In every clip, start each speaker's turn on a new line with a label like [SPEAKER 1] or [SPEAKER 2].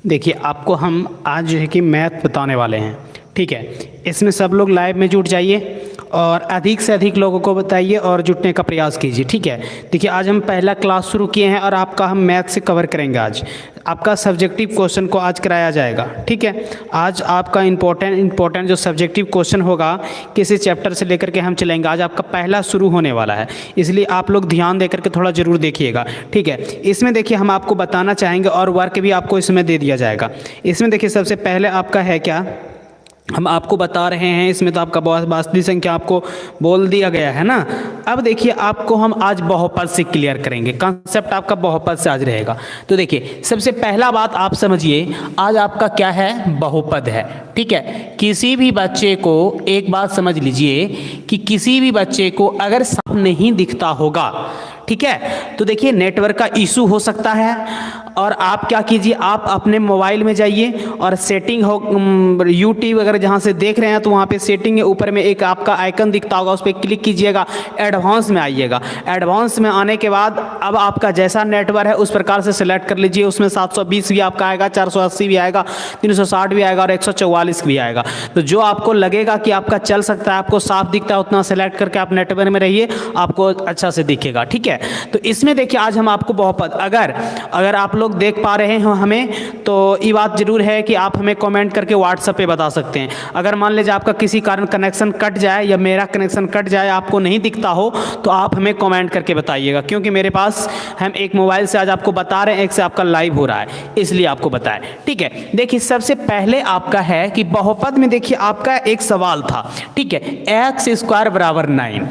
[SPEAKER 1] देखिए आपको हम आज जो है कि मैथ बताने वाले हैं। ठीक है, इसमें सब लोग लाइव में जुट जाइए और अधिक से अधिक लोगों को बताइए और जुटने का प्रयास कीजिए। ठीक है, देखिए आज हम पहला क्लास शुरू किए हैं और आपका हम मैथ से कवर करेंगे। आज आपका सब्जेक्टिव क्वेश्चन को आज कराया जाएगा। ठीक है, आज आपका इम्पोर्टेंट जो सब्जेक्टिव क्वेश्चन होगा किसी चैप्टर से लेकर के हम चलेंगे। आज आपका पहला शुरू होने वाला है, इसलिए आप लोग ध्यान देकर के थोड़ा ज़रूर देखिएगा। ठीक है, इसमें देखिए हम आपको बताना चाहेंगे और वर्क भी आपको इसमें दे दिया जाएगा। इसमें देखिए सबसे पहले आपका है क्या, हम आपको बता रहे हैं। इसमें तो आपका वास्तविक संख्या आपको बोल दिया गया है ना। अब देखिए आपको हम आज बहुपद से क्लियर करेंगे, कॉन्सेप्ट आपका बहुपद से आज रहेगा। तो देखिए सबसे पहला बात आप समझिए, आज आपका क्या है, बहुपद है। ठीक है, किसी भी बच्चे को एक बात समझ लीजिए कि किसी भी बच्चे को अगर साफ नहीं दिखता होगा, ठीक है, तो देखिए नेटवर्क का इशू हो सकता है। और आप क्या कीजिए, आप अपने मोबाइल में जाइए और सेटिंग हो यूट्यूब अगर जहाँ से देख रहे हैं तो वहाँ पे सेटिंग है, ऊपर में एक आपका आइकन दिखता होगा, उस पर क्लिक कीजिएगा, एडवांस में आइएगा। एडवांस में आने के बाद अब आपका जैसा नेटवर्क है उस प्रकार से सिलेक्ट कर लीजिए। उसमें 720 भी आपका आएगा, 480 भी आएगा, 360 भी आएगा और 144 भी आएगा। तो जो आपको लगेगा कि आपका चल सकता है, आपको साफ दिखता है, उतना सेलेक्ट करके आप नेटवर्क में रहिए, आपको अच्छा से दिखेगा। ठीक है, तो इसमें देखिए आज हम आपको बहुपद, अगर आप लोग देख पा रहे हो हमें, तो ये बात जरूर है कि आप हमें कमेंट करके व्हाट्सएप पे बता सकते हैं। अगर मान लीजिए आपका किसी कारण कनेक्शन कट जाए या मेरा कनेक्शन कट जाए, आपको नहीं दिखता हो, तो आप हमें कमेंट करके बताइएगा, क्योंकि मेरे पास हम एक मोबाइल से आज आपको बता रहे हैं, एक से आपका लाइव हो रहा है, इसलिए आपको बताएं। ठीक है, देखिए सबसे पहले आपका है कि बहुपद में देखिए आपका एक सवाल था। ठीक है, एक्स स्क्वायर बराबर 9।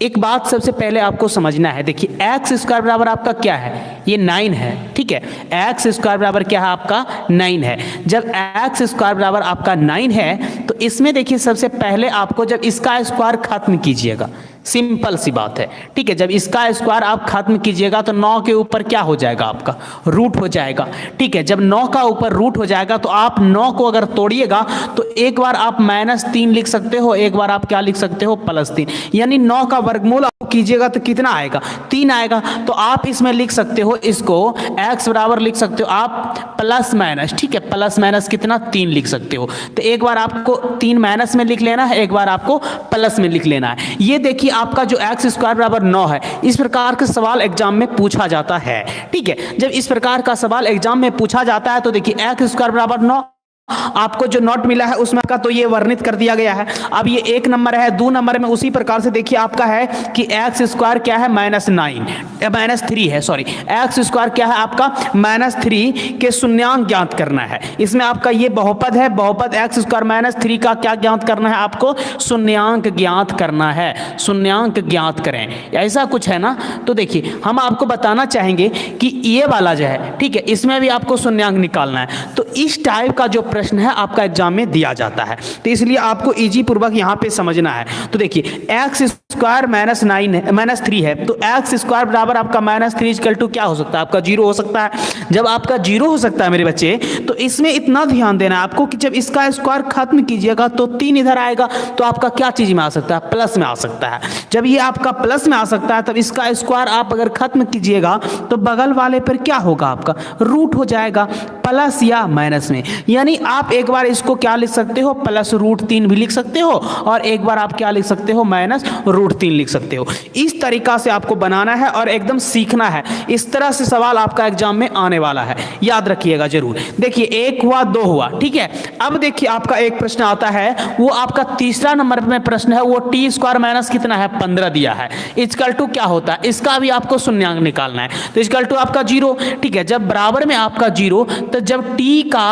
[SPEAKER 1] एक बात सबसे पहले आपको समझना है, देखिए एक्स स्क्वायर बराबर आपका क्या है, ये 9 है। ठीक है, एक्स स्क्वायर बराबर क्या है आपका, 9 है। जब एक्स स्क्वायर बराबर आपका 9 है तो इसमें देखिए सबसे पहले आपको जब इसका स्क्वायर खत्म कीजिएगा, सिंपल सी बात है। ठीक है, जब इसका स्क्वायर आप खत्म कीजिएगा तो 9 के ऊपर क्या हो जाएगा, आपका रूट हो जाएगा। ठीक है, जब 9 का ऊपर रूट हो जाएगा तो आप 9 को अगर तोड़िएगा तो एक बार आप -3 लिख सकते हो, एक बार आप क्या लिख सकते हो, +3। यानी 9 का वर्गमूल आप कीजिएगा तो कितना आएगा, 3 आएगा। तो आप इसमें लिख सकते हो, इसको x बराबर लिख सकते हो आप प्लस माइनस। ठीक है, प्लस माइनस कितना, 3 लिख सकते हो। तो एक बार आपको 3 माइनस में लिख लेना है, एक बार आपको प्लस में लिख लेना है। ये देखिए आपका जो एक्स स्क्वायर बराबर 9 है, इस प्रकार का सवाल एग्जाम में पूछा जाता है। ठीक है, जब इस प्रकार का सवाल एग्जाम में पूछा जाता है तो देखिए एक्स स्क्वायर बराबर 9, आपको जो नोट मिला है उसमें का तो ये वर्णित कर दिया गया है। अब ये 1 नंबर है, 2 नंबर में उसी प्रकार से देखिए आपका है कि एक्स स्क्वायर क्या है, -3 है, सॉरी, एक्स स्क्वायर क्या है आपका, -3 के शून्यांक ज्ञात करना है। इसमें आपका ये बहुपद है, बहुपद एक्स स्क्वायर -3 का क्या ज्ञात करना है, आपको शून्यांक ज्ञात करना है, शून्यांक ज्ञात करें, ऐसा कुछ है ना। तो देखिए हम आपको बताना चाहेंगे कि ये वाला जो है, ठीक है, इसमें भी आपको शून्यांक निकालना है। तो इस टाइप का जो प्रश्न है आपका एग्जाम में दिया जाता है, तो इसलिए आपको इजी पूर्वक यहां पे समझना है। तो देखिए एक्स स्क्वायर -3 है, तो एक्स स्क्वायर बराबर आपका -3 इक्वल टू क्या हो सकता है, आपका 0 हो सकता है। जब आपका 0 हो सकता है मेरे बच्चे, तो इसमें इतना ध्यान देना है आपको कि जब इसका स्क्वायर खत्म कीजिएगा तो 3 इधर आएगा, तो आपका क्या चीज में आ सकता है, प्लस में आ सकता है। जब ये आपका प्लस में आ सकता है तब इसका स्क्वायर आप अगर खत्म कीजिएगा तो बगल वाले पर क्या होगा, आपका रूट हो जाएगा, प्लस या माइनस में। यानी आप एक बार इसको क्या लिख सकते हो, +√3 भी लिख सकते हो, और एक बार आप क्या लिख सकते हो, -√3 लिख सकते हो। इस तरीका से आपको बनाना है और एकदम सीखना है। इस तरह से सवाल आपका एग्जाम में आने वाला है, याद रखिएगा जरूर। देखिए 1 हुआ, 2 हुआ, ठीक है। अब देखिए आपका एक प्रश्न आता है, वो आपका तीसरा नंबर में प्रश्न है, वो टी स्क्वायर माइनस कितना है, 15 दिया है, इक्वल टू क्या होता है, इसका भी आपको शून्यांक निकालना है। तो इक्वल टू आपका 0। ठीक है, जब बराबर में आपका 0, तो जब टी का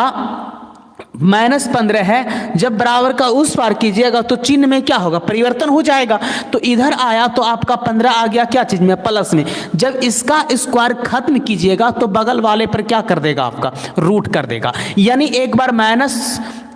[SPEAKER 1] -15 है, जब बराबर का उस पार कीजिएगा तो चिन्ह में क्या होगा, परिवर्तन हो जाएगा। तो इधर आया तो आपका 15 आ गया क्या चीज में, प्लस में। जब इसका स्क्वायर खत्म कीजिएगा तो बगल वाले पर क्या कर देगा, आपका रूट कर देगा। यानी एक बार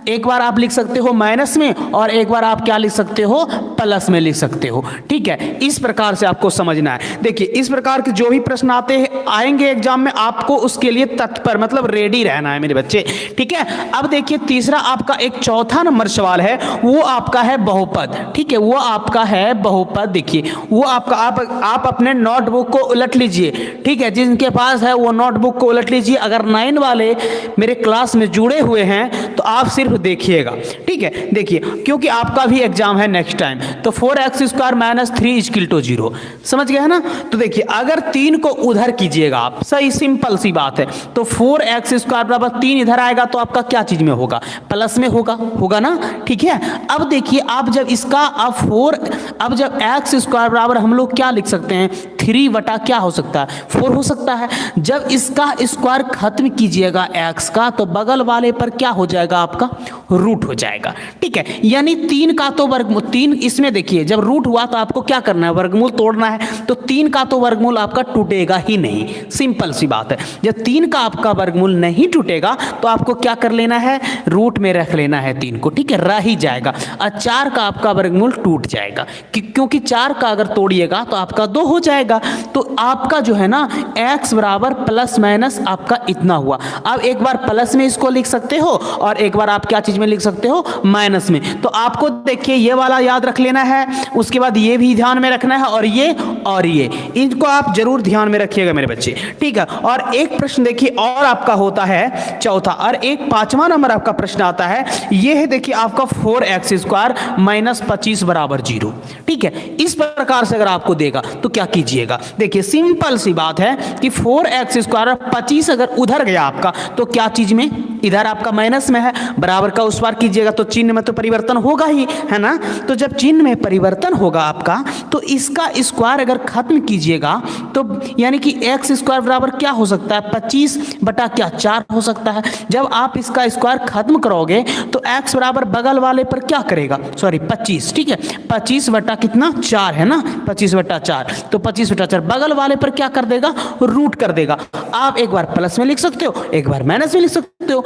[SPEAKER 1] एक बार आप लिख सकते हो माइनस में और एक बार आप क्या लिख सकते हो, प्लस में लिख सकते हो। ठीक है, इस प्रकार से आपको समझना है। देखिए इस प्रकार के जो भी प्रश्न आएंगे एग्जाम में, आपको उसके लिए तत्पर मतलब रेडी रहना है मेरे बच्चे। ठीक है, अब देखिए तीसरा आपका एक चौथा नंबर सवाल है, वो आपका है बहुपद। ठीक है, वो आपका है बहुपद। देखिए वो आपका आप अपने नोटबुक को उलट लीजिए। ठीक है, जिनके पास है वो नोटबुक को उलट लीजिए। अगर 9 वाले मेरे क्लास में जुड़े हुए हैं तो आप सिर्फ देखिएगा। ठीक है, देखिए क्योंकि आपका भी एग्जाम है नेक्स्ट टाइम, तो 4x² - 3 = 0। समझ गए ना? तो देखिए अगर 3 को उधर कीजिएगा आप, सही सिंपल सी बात है, तो 4x² = 3 इधर आएगा तो आपका क्या चीज में होगा, प्लस में होगा ना। ठीक है, अब देखिए आप जब इसका अब जब x² हम लोग क्या लिख सकते हैं, 3 बटा क्या हो सकता है, 4 हो सकता है। जब इसका स्क्वायर खत्म कीजिएगा x का, तो बगल वाले पर क्या हो जाएगा, आपका रूट हो जाएगा। ठीक है, यानी 3 का तो वर्गमूल, 3 इसमें देखिए जब रूट हुआ तो आपको क्या करना है, वर्गमूल तोड़ना है। तो 3 का तो वर्गमूल आपका टूटेगा ही नहीं, सिंपल सी बात है। जब 3 का आपका वर्गमूल नहीं टूटेगा तो आपको क्या कर लेना है, रूट में रख लेना है 3 को। ठीक है, रह ही जाएगा। और 4 का आपका वर्गमूल टूट जाएगा, क्योंकि 4 का अगर तोड़िएगा तो आपका 2 हो जाएगा। तो आपका जो है ना x बराबर प्लस माइनस आपका इतना हुआ। अब एक बार प्लस में इसको लिख सकते हो और एक बार आप क्या चीज में लिख सकते हो, माइनस में। तो आपको देखिए ये वाला याद रख लेना है, उसके बाद ये भी ध्यान में रखना है, और ये इनको आप जरूर ध्यान में रखिएगा मेरे बच्चे। ठीक है, और एक प्रश्न देखिए और आपका होता है चौथा, और एक 5वां नंबर आपका प्रश्न आता है। ये है देखिए आपका 4x² - 25 = 0। ठीक है, इस प्रकार से अगर आपको देगा तो क्या कीजिएगा, देखिए सिंपल सी बात है कि 4x² 25 अगर उधर गया आपका तो क्या चीज में, इधर आपका माइनस में है, बराबर का उस पार कीजिएगा तो चिन्ह में तो परिवर्तन होगा ही, है ना। तो जब चिन्ह में परिवर्तन होगा आपका, तो इसका स्क्वायर अगर खत्म कीजिएगा तो यानी कि x² बराबर क्या हो सकता है, 25 बटा क्या 4 हो सकता है। जब आप इसका स्क्वायर खत्म करोगे तो x बराबर बगल वाले पर क्या करेगा, सॉरी 25। ठीक है, 25 बटा कितना 4 है ना, 25 बटा 4, तो 25 बटा 4 बगल वाले पर क्या कर देगा, रूट कर देगा। आप एक बार प्लस में लिख सकते हो, एक बार माइनस में लिख सकते हो।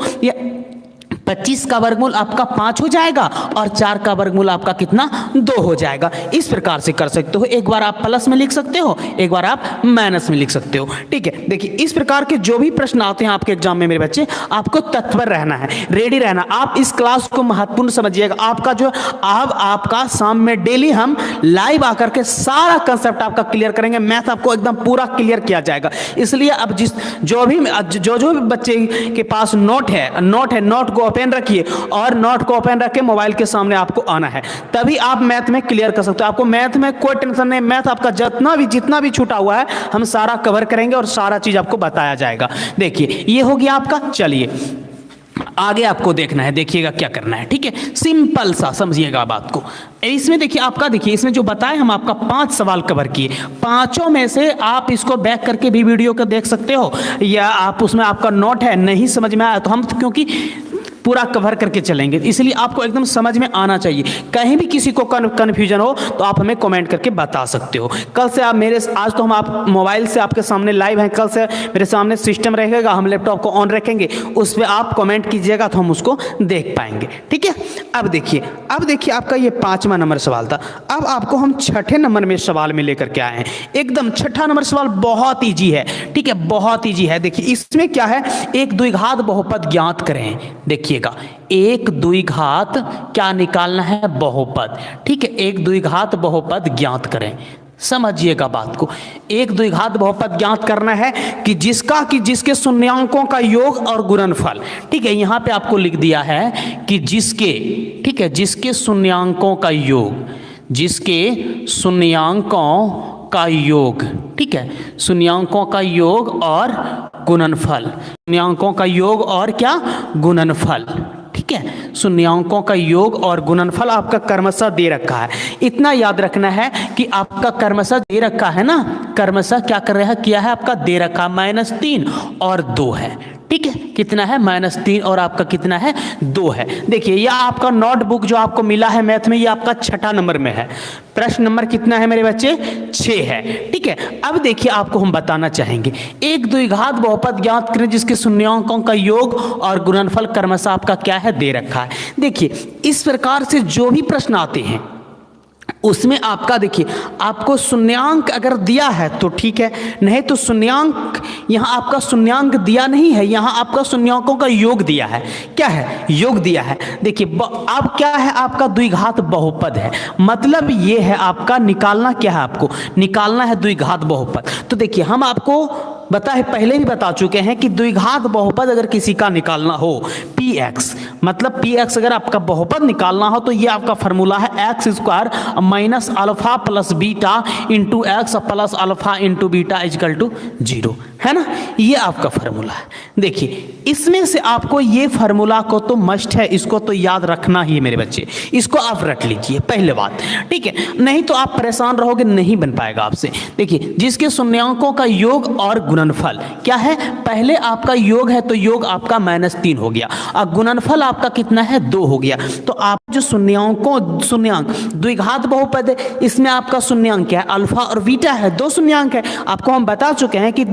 [SPEAKER 1] 25 का वर्गमूल आपका 5 हो जाएगा और 4 का वर्गमूल आपका कितना, 2 हो जाएगा। इस प्रकार से कर सकते हो, एक बार आप प्लस में लिख सकते हो, एक बार आप माइनस में लिख सकते हो। ठीक है, देखिए इस प्रकार के जो भी प्रश्न आते हैं आपके एग्जाम में मेरे बच्चे, आपको तत्पर रहना है, रेडी रहना। आप इस क्लास को महत्वपूर्ण समझिएगा। आपका जो अब आपका शाम में डेली हम लाइव आकर के सारा कंसेप्ट आपका क्लियर करेंगे, मैथ आपको एकदम पूरा क्लियर किया जाएगा। इसलिए अब जो भी बच्चे के पास नोट है, नोट को ओपन रखिए और नोट को ओपन रख के मोबाइल के सामने आपको आना है, तभी आप मैथ में क्लियर कर सकते हो। आपको मैथ में कोई टेंशन नहीं, मैथ आपका जितना भी छूटा हुआ है हम सारा कवर करेंगे और सारा चीज आपको बताया जाएगा। देखिए ये हो गया आपका। चलिए आगे आपको देखना है, देखिएगा क्या करना है। ठीक है, सिंपल सा समझिएगा बात को। इसमें देखिए आपका, देखिए इसमें जो बताए हम आपका 5 सवाल कवर किए, 5 में से आप इसको बैक करके भी वीडियो को देख सकते हो, या आप उसमें आपका नोट है नहीं समझ में आया तो हम क्योंकि पूरा कवर करके चलेंगे, इसलिए आपको एकदम समझ में आना चाहिए। कहीं भी किसी को कन्फ्यूजन हो तो आप हमें कमेंट करके बता सकते हो। कल से आप आज तो हम आप मोबाइल से आपके सामने लाइव हैं, कल से मेरे सामने सिस्टम रहेगा, हम लैपटॉप को ऑन रखेंगे, उस पर आप कमेंट कीजिएगा तो हम उसको देख पाएंगे। ठीक है, अब देखिए आपका ये 5वां नंबर सवाल था। अब आपको हम 6ठे नंबर में सवाल में लेकर के आए हैं। एकदम 6ठा नंबर सवाल बहुत ईजी है। ठीक है, बहुत ईजी है। देखिए इसमें क्या है, एक द्विघात बहुपद ज्ञात करें। देखिएगा, एक द्विघात क्या निकालना है, बहुपद। ठीक है, एक द्विघात बहुपद ज्ञात करें। समझिएगा बात को, एक द्विघात बहुपद ज्ञात करना है कि जिसके शून्यांकों का योग और गुणनफल। ठीक है, यहां पे आपको लिख दिया है कि जिसके शून्यांकों का योग, जिसके शून्यांकों का योग। ठीक है, शून्यांकों का योग और गुणनफल, शून्यांकों का योग और क्या, गुणनफल। ठीक है, शून्यांकों का योग और गुणनफल आपका क्रमशः दे रखा है। इतना याद रखना है कि आपका क्रमशः दे रखा है ना, क्रमशः क्या कर रहा है, किया है आपका दे रखा -3 और 2 है। ठीक है, कितना है -3 और आपका कितना है 2 है। देखिए यह आपका नोटबुक जो आपको मिला है मैथ में, ये आपका 6 नंबर में है। प्रश्न नंबर कितना है मेरे बच्चे? 6 है। ठीक है, अब देखिए आपको हम बताना चाहेंगे, एक द्विघात बहुपद ज्ञात करें जिसके शून्यांकों का योग और गुणनफल क्रमशः आपका क्या है दे रखा है। देखिए इस प्रकार से जो भी प्रश्न आते हैं उसमें आपका देखिए आपको शून्यांक अगर दिया है तो ठीक है, नहीं तो शून्यांक यहाँ आपका शून्यांक दिया नहीं है, यहाँ आपका शून्यांकों का योग दिया है। क्या है? योग दिया है। देखिए अब क्या है, आपका द्विघात बहुपद है, मतलब ये है आपका निकालना क्या है, आपको निकालना है द्विघात बहुपद। तो देखिए हम आपको पहले भी बता चुके हैं कि द्विघात बहुपद अगर किसी का निकालना हो px, मतलब px अगर आपका बहुपद निकालना हो तो ये आपका फॉर्मूला है x² minus alpha plus beta into x plus alpha into beta is equal to 0, है ना, ये आपका फॉर्मूला है। देखिए इसमें से आपको ये फॉर्मूला को तो मस्ट है, इसको तो याद रखना ही है मेरे बच्चे, इसको आप रट लीजिए पहले बात, ठीक है, नहीं तो आप परेशान रहोगे, नहीं बन पाएगा आपसे। देखिए जिसके शून्यांकों का योग और गुणनफल क्या है, पहले आपका योग है तो योग आपका -3 हो गया और गुणनफल आपका कितना है 2 हो गया। तो आप जो शून्यांक द्विघात बहुपद है, इसमें आपका शून्यांक क्या है, अल्फा और बीटा है, 2 शून्यांक है। आपको हम बता चुके हैं कि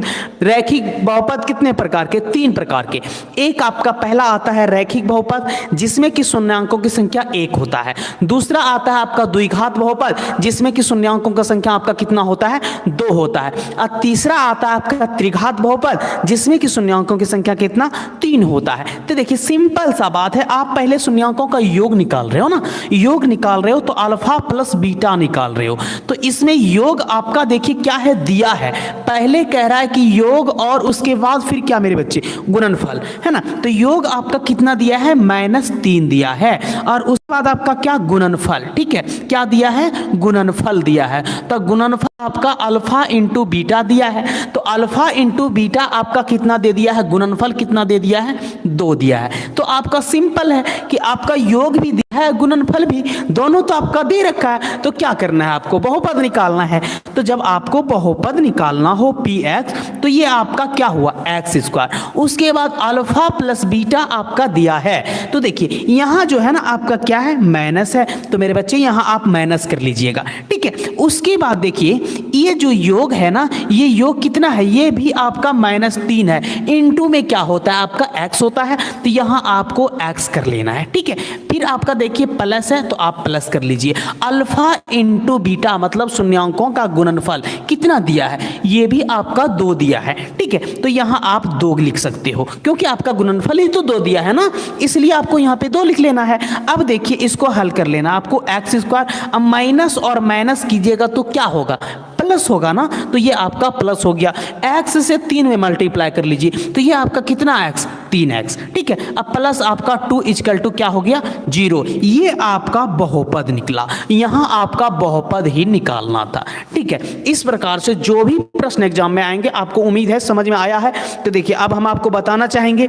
[SPEAKER 1] रैखिक बहुपद कितने प्रकार के, 3 प्रकार के। एक आपका पहला आता है रैखिक बहुपद जिसमें कि शून्यांकों की संख्या 1 होता है। दूसरा आता है आपका द्विघात बहुपद जिसमें कि शून्यांकों का संख्या आपका कितना होता है 2 होता है। और तीसरा आता है आपका त्रिघात बहुपद जिसमें कि शून्यांकों की संख्या कितना 3 होता है। तो देखिए सिंपल सा बात है, आप पहले शून्यांकों का योग निकाल रहे हो ना, योग निकाल रहे हो तो अल्फा प्लस बीटा निकाल रहे हो, तो इसमें योग आपका देखिए क्या है दिया है, पहले कह रहा है कि योग और उसके बाद फिर क्या मेरे बच्चे गुणनफल, है ना। तो योग आपका कितना दिया है -3 दिया है और उसके बाद आपका क्या गुणनफल, ठीक है, क्या दिया है गुणनफल दिया है। तो गुणनफल आपका अल्फा इंटू बीटा दिया है, तो अल्फा इंटू बीटा आपका कितना दे दिया है, गुणनफल कितना दे दिया है 2 दिया है। तो आपका सिंपल है कि आपका योग भी दिया है गुणनफल भी, दोनों तो आपका दे रखा है, तो क्या करना है आपको बहुपद निकालना है। तो जब आपको बहुपद निकालना हो px तो ये आपका क्या हुआ x², उसके बाद अल्फा प्लस बीटा आपका दिया है। तो देखिए यहाँ जो है ना आपका क्या है माइनस है, तो मेरे बच्चे यहाँ आप माइनस कर लीजिएगा, ठीक है। उसके बाद देखिए ये जो योग है ना, ये योग कितना है, ये भी आपका -3 है, इनटू में क्या होता है आपका x होता है, तो यहाँ आपको x कर लेना है, ठीक है। फिर आपका देखिए प्लस है तो आप प्लस कर लीजिए, अल्फा इंटू बीटा मतलब शून्यांकों का गुणनफल कितना दिया है, ये भी आपका 2 दिया है, ठीक है। तो यहाँ आप 2 लिख सकते हो क्योंकि आपका गुणनफल ही तो 2 दिया है ना, इसलिए आपको यहाँ पे 2 लिख लेना है। अब देखिए इसको हल कर लेना आपको x², अब माइनस और माइनस कीजिएगा तो क्या होगा प्लस होगा ना, तो ये आपका प्लस हो गया, x से 3 में मल्टीप्लाई कर लीजिए तो ये आपका कितना x 3x, ठीक है। अब प्लस आपका 2 इक्वल टू क्या हो गया 0, ये आपका बहुपद निकला, यहाँ आपका बहुपद ही निकालना था, ठीक है। इस प्रकार से जो भी प्रश्न एग्जाम में आएंगे आपको उम्मीद है समझ में आया है। तो देखिए अब हम आपको बताना चाहेंगे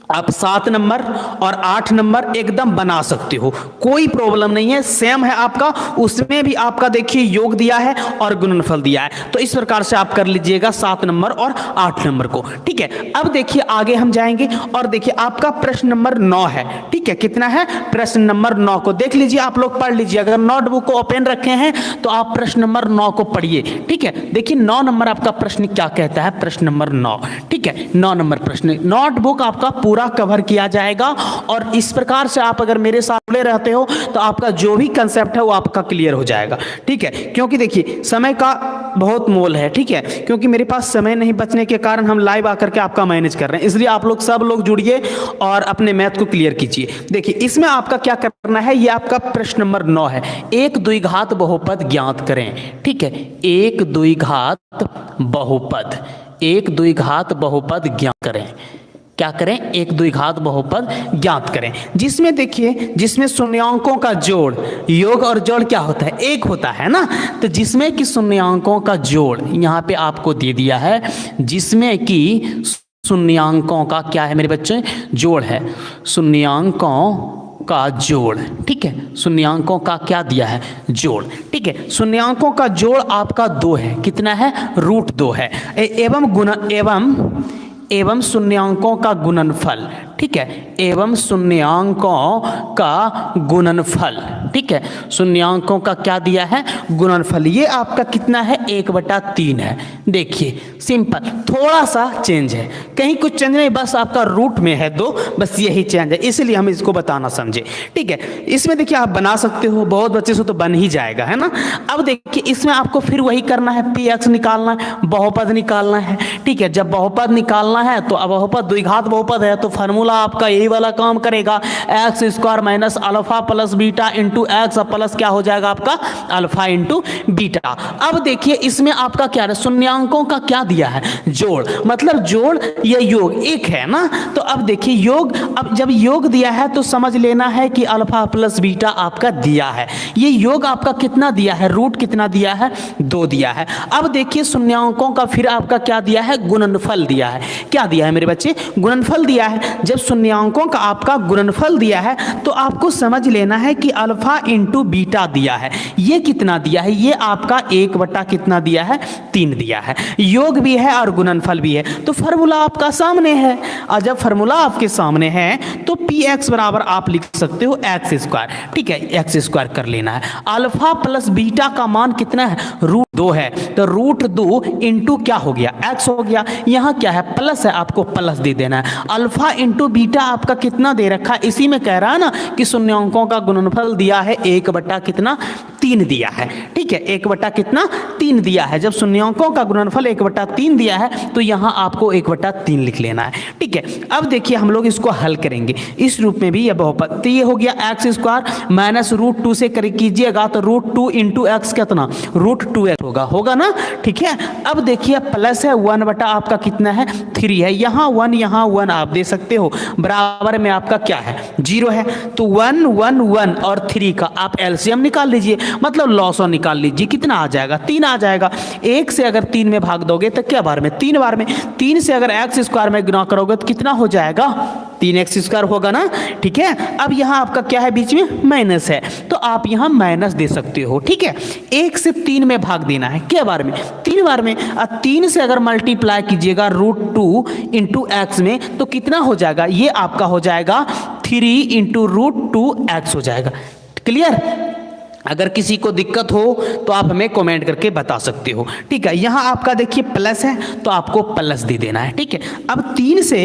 [SPEAKER 1] आप 7 नंबर और 8 नंबर एकदम बना सकते हो, कोई प्रॉब्लम नहीं है, सेम है आपका, उसमें भी आपका देखिए योग दिया है और गुणनफल दिया है। तो इस प्रकार से आप कर लीजिएगा 7 नंबर और 8 नंबर को, ठीक है। अब देखिए आगे हम जाएंगे और देखिए आपका प्रश्न नंबर 9 है, ठीक है, कितना है प्रश्न नंबर 9 को देख लीजिए, आप लोग पढ़ लीजिए, अगर नोटबुक को ओपन रखे हैं तो आप प्रश्न नंबर 9 को पढ़िए, ठीक है। देखिए 9 नंबर आपका प्रश्न क्या कहता है, प्रश्न नंबर 9, ठीक है, 9 नंबर प्रश्न, नोटबुक आपका पूरा कवर किया जाएगा और इस प्रकार से आप अगर मेरे साथ जुड़े रहते हो तो आपका जो भी कंसेप्ट है वो आपका क्लियर हो जाएगा, ठीक है। क्योंकि देखिए समय का बहुत मोल है, ठीक है, क्योंकि मेरे पास समय नहीं बचने के कारण हम लाइव आकर के आपका मैनेज कर रहे हैं, इसलिए आप लोग सब लोग जुड़िए और अपने मैथ को क्लियर कीजिए। देखिए इसमें आपका क्या करना है, ये आपका प्रश्न नंबर 9 है, एक द्विघात बहुपद ज्ञात करें, ठीक है, एक द्विघात बहुपद ज्ञात करें, क्या करें, एक द्विघात बहुपद ज्ञात करें जिसमें देखिए जिसमें शून्यांकों का जोड़, योग और जोड़ क्या होता है 1 होता है ना, तो जिसमें कि शून्यांकों का जोड़ यहाँ पे आपको दे दिया है, जिसमें कि शून्यांकों का क्या है मेरे बच्चे जोड़ है, शून्यांकों का जोड़, ठीक है, शून्यांकों का क्या दिया है जोड़, ठीक है। शून्यांकों का जोड़ आपका 2 है, कितना है √2 है, एवं शून्यांकों का गुणनफल, ठीक है, एवं शून्यांकों का गुणनफल, ठीक है, शून्यांकों का क्या दिया है, गुणनफल। ये आपका कितना है, 1/3 है। देखिए सिंपल, थोड़ा सा चेंज है, कहीं कुछ चेंज नहीं, बस आपका रूट में है 2, बस यही चेंज है, इसलिए हम इसको बताना समझे, ठीक है। इसमें देखिए आप बना सकते हो, बहुत बच्चे से तो बन ही जाएगा, है ना। अब देखिए इसमें आपको फिर वही करना है, px निकालना है, बहुपद निकालना है, ठीक है। जब बहुपद निकालना है तो अब बहुपद द्विघात बहुपद है, तो फार्मूला आपका यही वाला काम करेगा, x square minus alpha plus beta into x plus क्या हो जाएगा आपका अल्फा इंटू बीटा। अब देखिए इसमें आपका क्या है, शून्यांकों का क्या दिया है, जोड़, मतलब जोड़ या योग एक है ना। तो अब देखिए योग, अब जब योग दिया है तो समझ लेना है कि अल्फा प्लस बीटा आपका दिया है। ये योग आपका कितना दिया है, रूट कितना दिया है, 2 दिया है। अब देखिए शून्यांकों का फिर आपका क्या दिया है, गुणनफल दिया है। क्या दिया है मेरे बच्चे, गुणनफल दिया है। जब शून्यांकों का आपका गुणनफल दिया है तो आपको समझ लेना है कि अल्फा इंटू बीटा दिया है। ये कितना दिया है, ये आपका 1 कितना दिया है, 3 दिया है। योग भी है और गुणनफल भी है, तो फार्मूला आपका सामने है। और जब फार्मूला आपके सामने है तो px बराबर आप लिख सकते हो एक्स स्क्वायर, ठीक है, एक्स स्क्वायर कर लेना है। अल्फा प्लस बीटा का मान कितना है, √2 है, तो √2 इंटू क्या हो गया, x हो गया। यहाँ क्या है, प्लस है, आपको प्लस दे देना है। अल्फा इंटू बीटा आपका कितना दे रखा है, इसी में कह रहा है ना कि शून्यांकों का गुणनफल दिया है 1/3 दिया है, ठीक है, 1/3 दिया है। जब शून्यांकों का गुणनफल 1/3 दिया है तो यहाँ आपको 1/3 लिख लेना है, ठीक है। अब देखिए हम लोग इसको हल करेंगे इस रूप में भी, यह बहुपद, तो ये हो गया एक्स स्क्वायर माइनस √2 से कीजिएगा तो √2 इंटू एक्स कितना, √2x होगा ना, ठीक है। अब देखिए प्लस है 1 आपका कितना है, 3 है, यहाँ 1 आप दे सकते हो, बराबर में आपका क्या है, 0 है। तो 1 1 1 और 3 का आप एलसीएम निकाल लीजिए, मतलब लॉसो निकाल लीजिए, कितना आ जाएगा, 3 आ जाएगा। 1 से अगर 3 में भाग दोगे तो क्या बार में, 3 बार में। 3 से अगर एक्स स्क्वायर में गुना करोगे तो कितना हो जाएगा, 3x स्क्वायर होगा ना, ठीक है। अब यहाँ आपका क्या है, बीच में माइनस है, तो आप यहाँ माइनस दे सकते हो, ठीक है। 1 से 3 में भाग देना है, क्या बार में, 3 बार में। और 3 से अगर मल्टीप्लाई कीजिएगा √2 इंटू एक्स में तो कितना हो जाएगा, ये आपका हो जाएगा 3 इंटू √2x हो जाएगा। क्लियर, अगर किसी को दिक्कत हो तो आप हमें कमेंट करके बता सकते हो, ठीक है। यहाँ आपका देखिए प्लस है तो आपको प्लस दे देना है, ठीक है। अब 3 से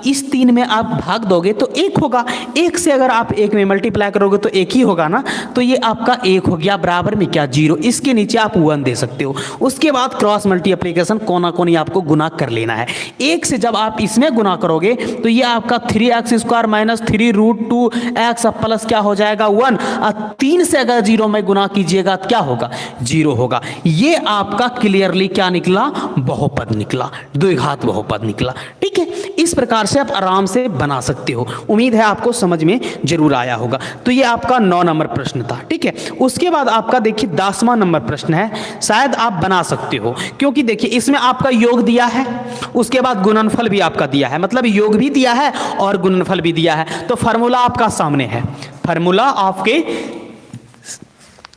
[SPEAKER 1] इस 3 में आप भाग दोगे तो 1 होगा, 1 से अगर आप 1 में मल्टीप्लाई करोगे तो 1 ही होगा ना, तो ये आपका 1 हो गया, बराबर में क्या, 0। इसके नीचे आप 1 दे सकते हो। उसके बाद क्रॉस मल्टीप्लिकेशन कोना कोनी आपको गुना कर लेना है। 1 से जब आप इसमें गुना करोगे तो ये आपका 3x square minus 3 √2x plus क्या हो जाएगा 1, और 3 से अगर 0 में गुना कीजिएगा तो क्या होगा, 0 होगा। ये आपका क्लियरली क्या निकला, बहुपद निकला, द्विघात बहुपद निकला, ठीक है। इस प्रकार से आप आराम से बना सकते हो। उम्मीद है आपको समझ में जरूर आया होगा। तो ये आपका 9 नंबर प्रश्न था, ठीक है। उसके बाद आपका देखिए 10वां नंबर प्रश्न है, शायद आप बना सकते हो, क्योंकि देखिए इसमें आपका योग दिया है, उसके बाद गुणनफल भी आपका दिया है, मतलब योग भी दिया है और गुणनफल भी दिया है। तो फार्मूला आपका सामने है, फार्मूला आपके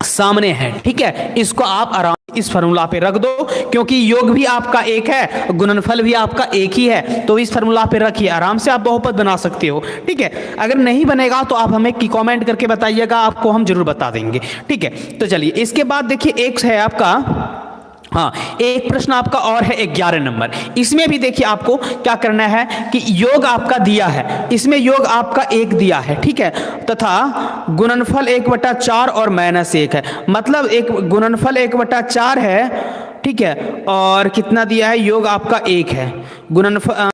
[SPEAKER 1] सामने है, ठीक है। इसको आप आराम इस फार्मूला पे रख दो, क्योंकि योग भी आपका एक है, गुणनफल भी आपका एक ही है, तो इस फार्मूला पे रखिए, आराम से आप बहुपद बना सकते हो, ठीक है। अगर नहीं बनेगा तो आप हमें कमेंट करके बताइएगा, आपको हम जरूर बता देंगे, ठीक है। तो चलिए इसके बाद देखिए एक है आपका, हाँ, एक प्रश्न आपका और है 11 नंबर। इसमें भी देखिए आपको क्या करना है कि योग आपका दिया है, इसमें योग आपका 1 दिया है, ठीक है, तथा गुणनफल 1/4 और -1 है, मतलब एक गुणनफल 1/4 है, ठीक है, और कितना दिया है, योग आपका 1 है, गुणनफल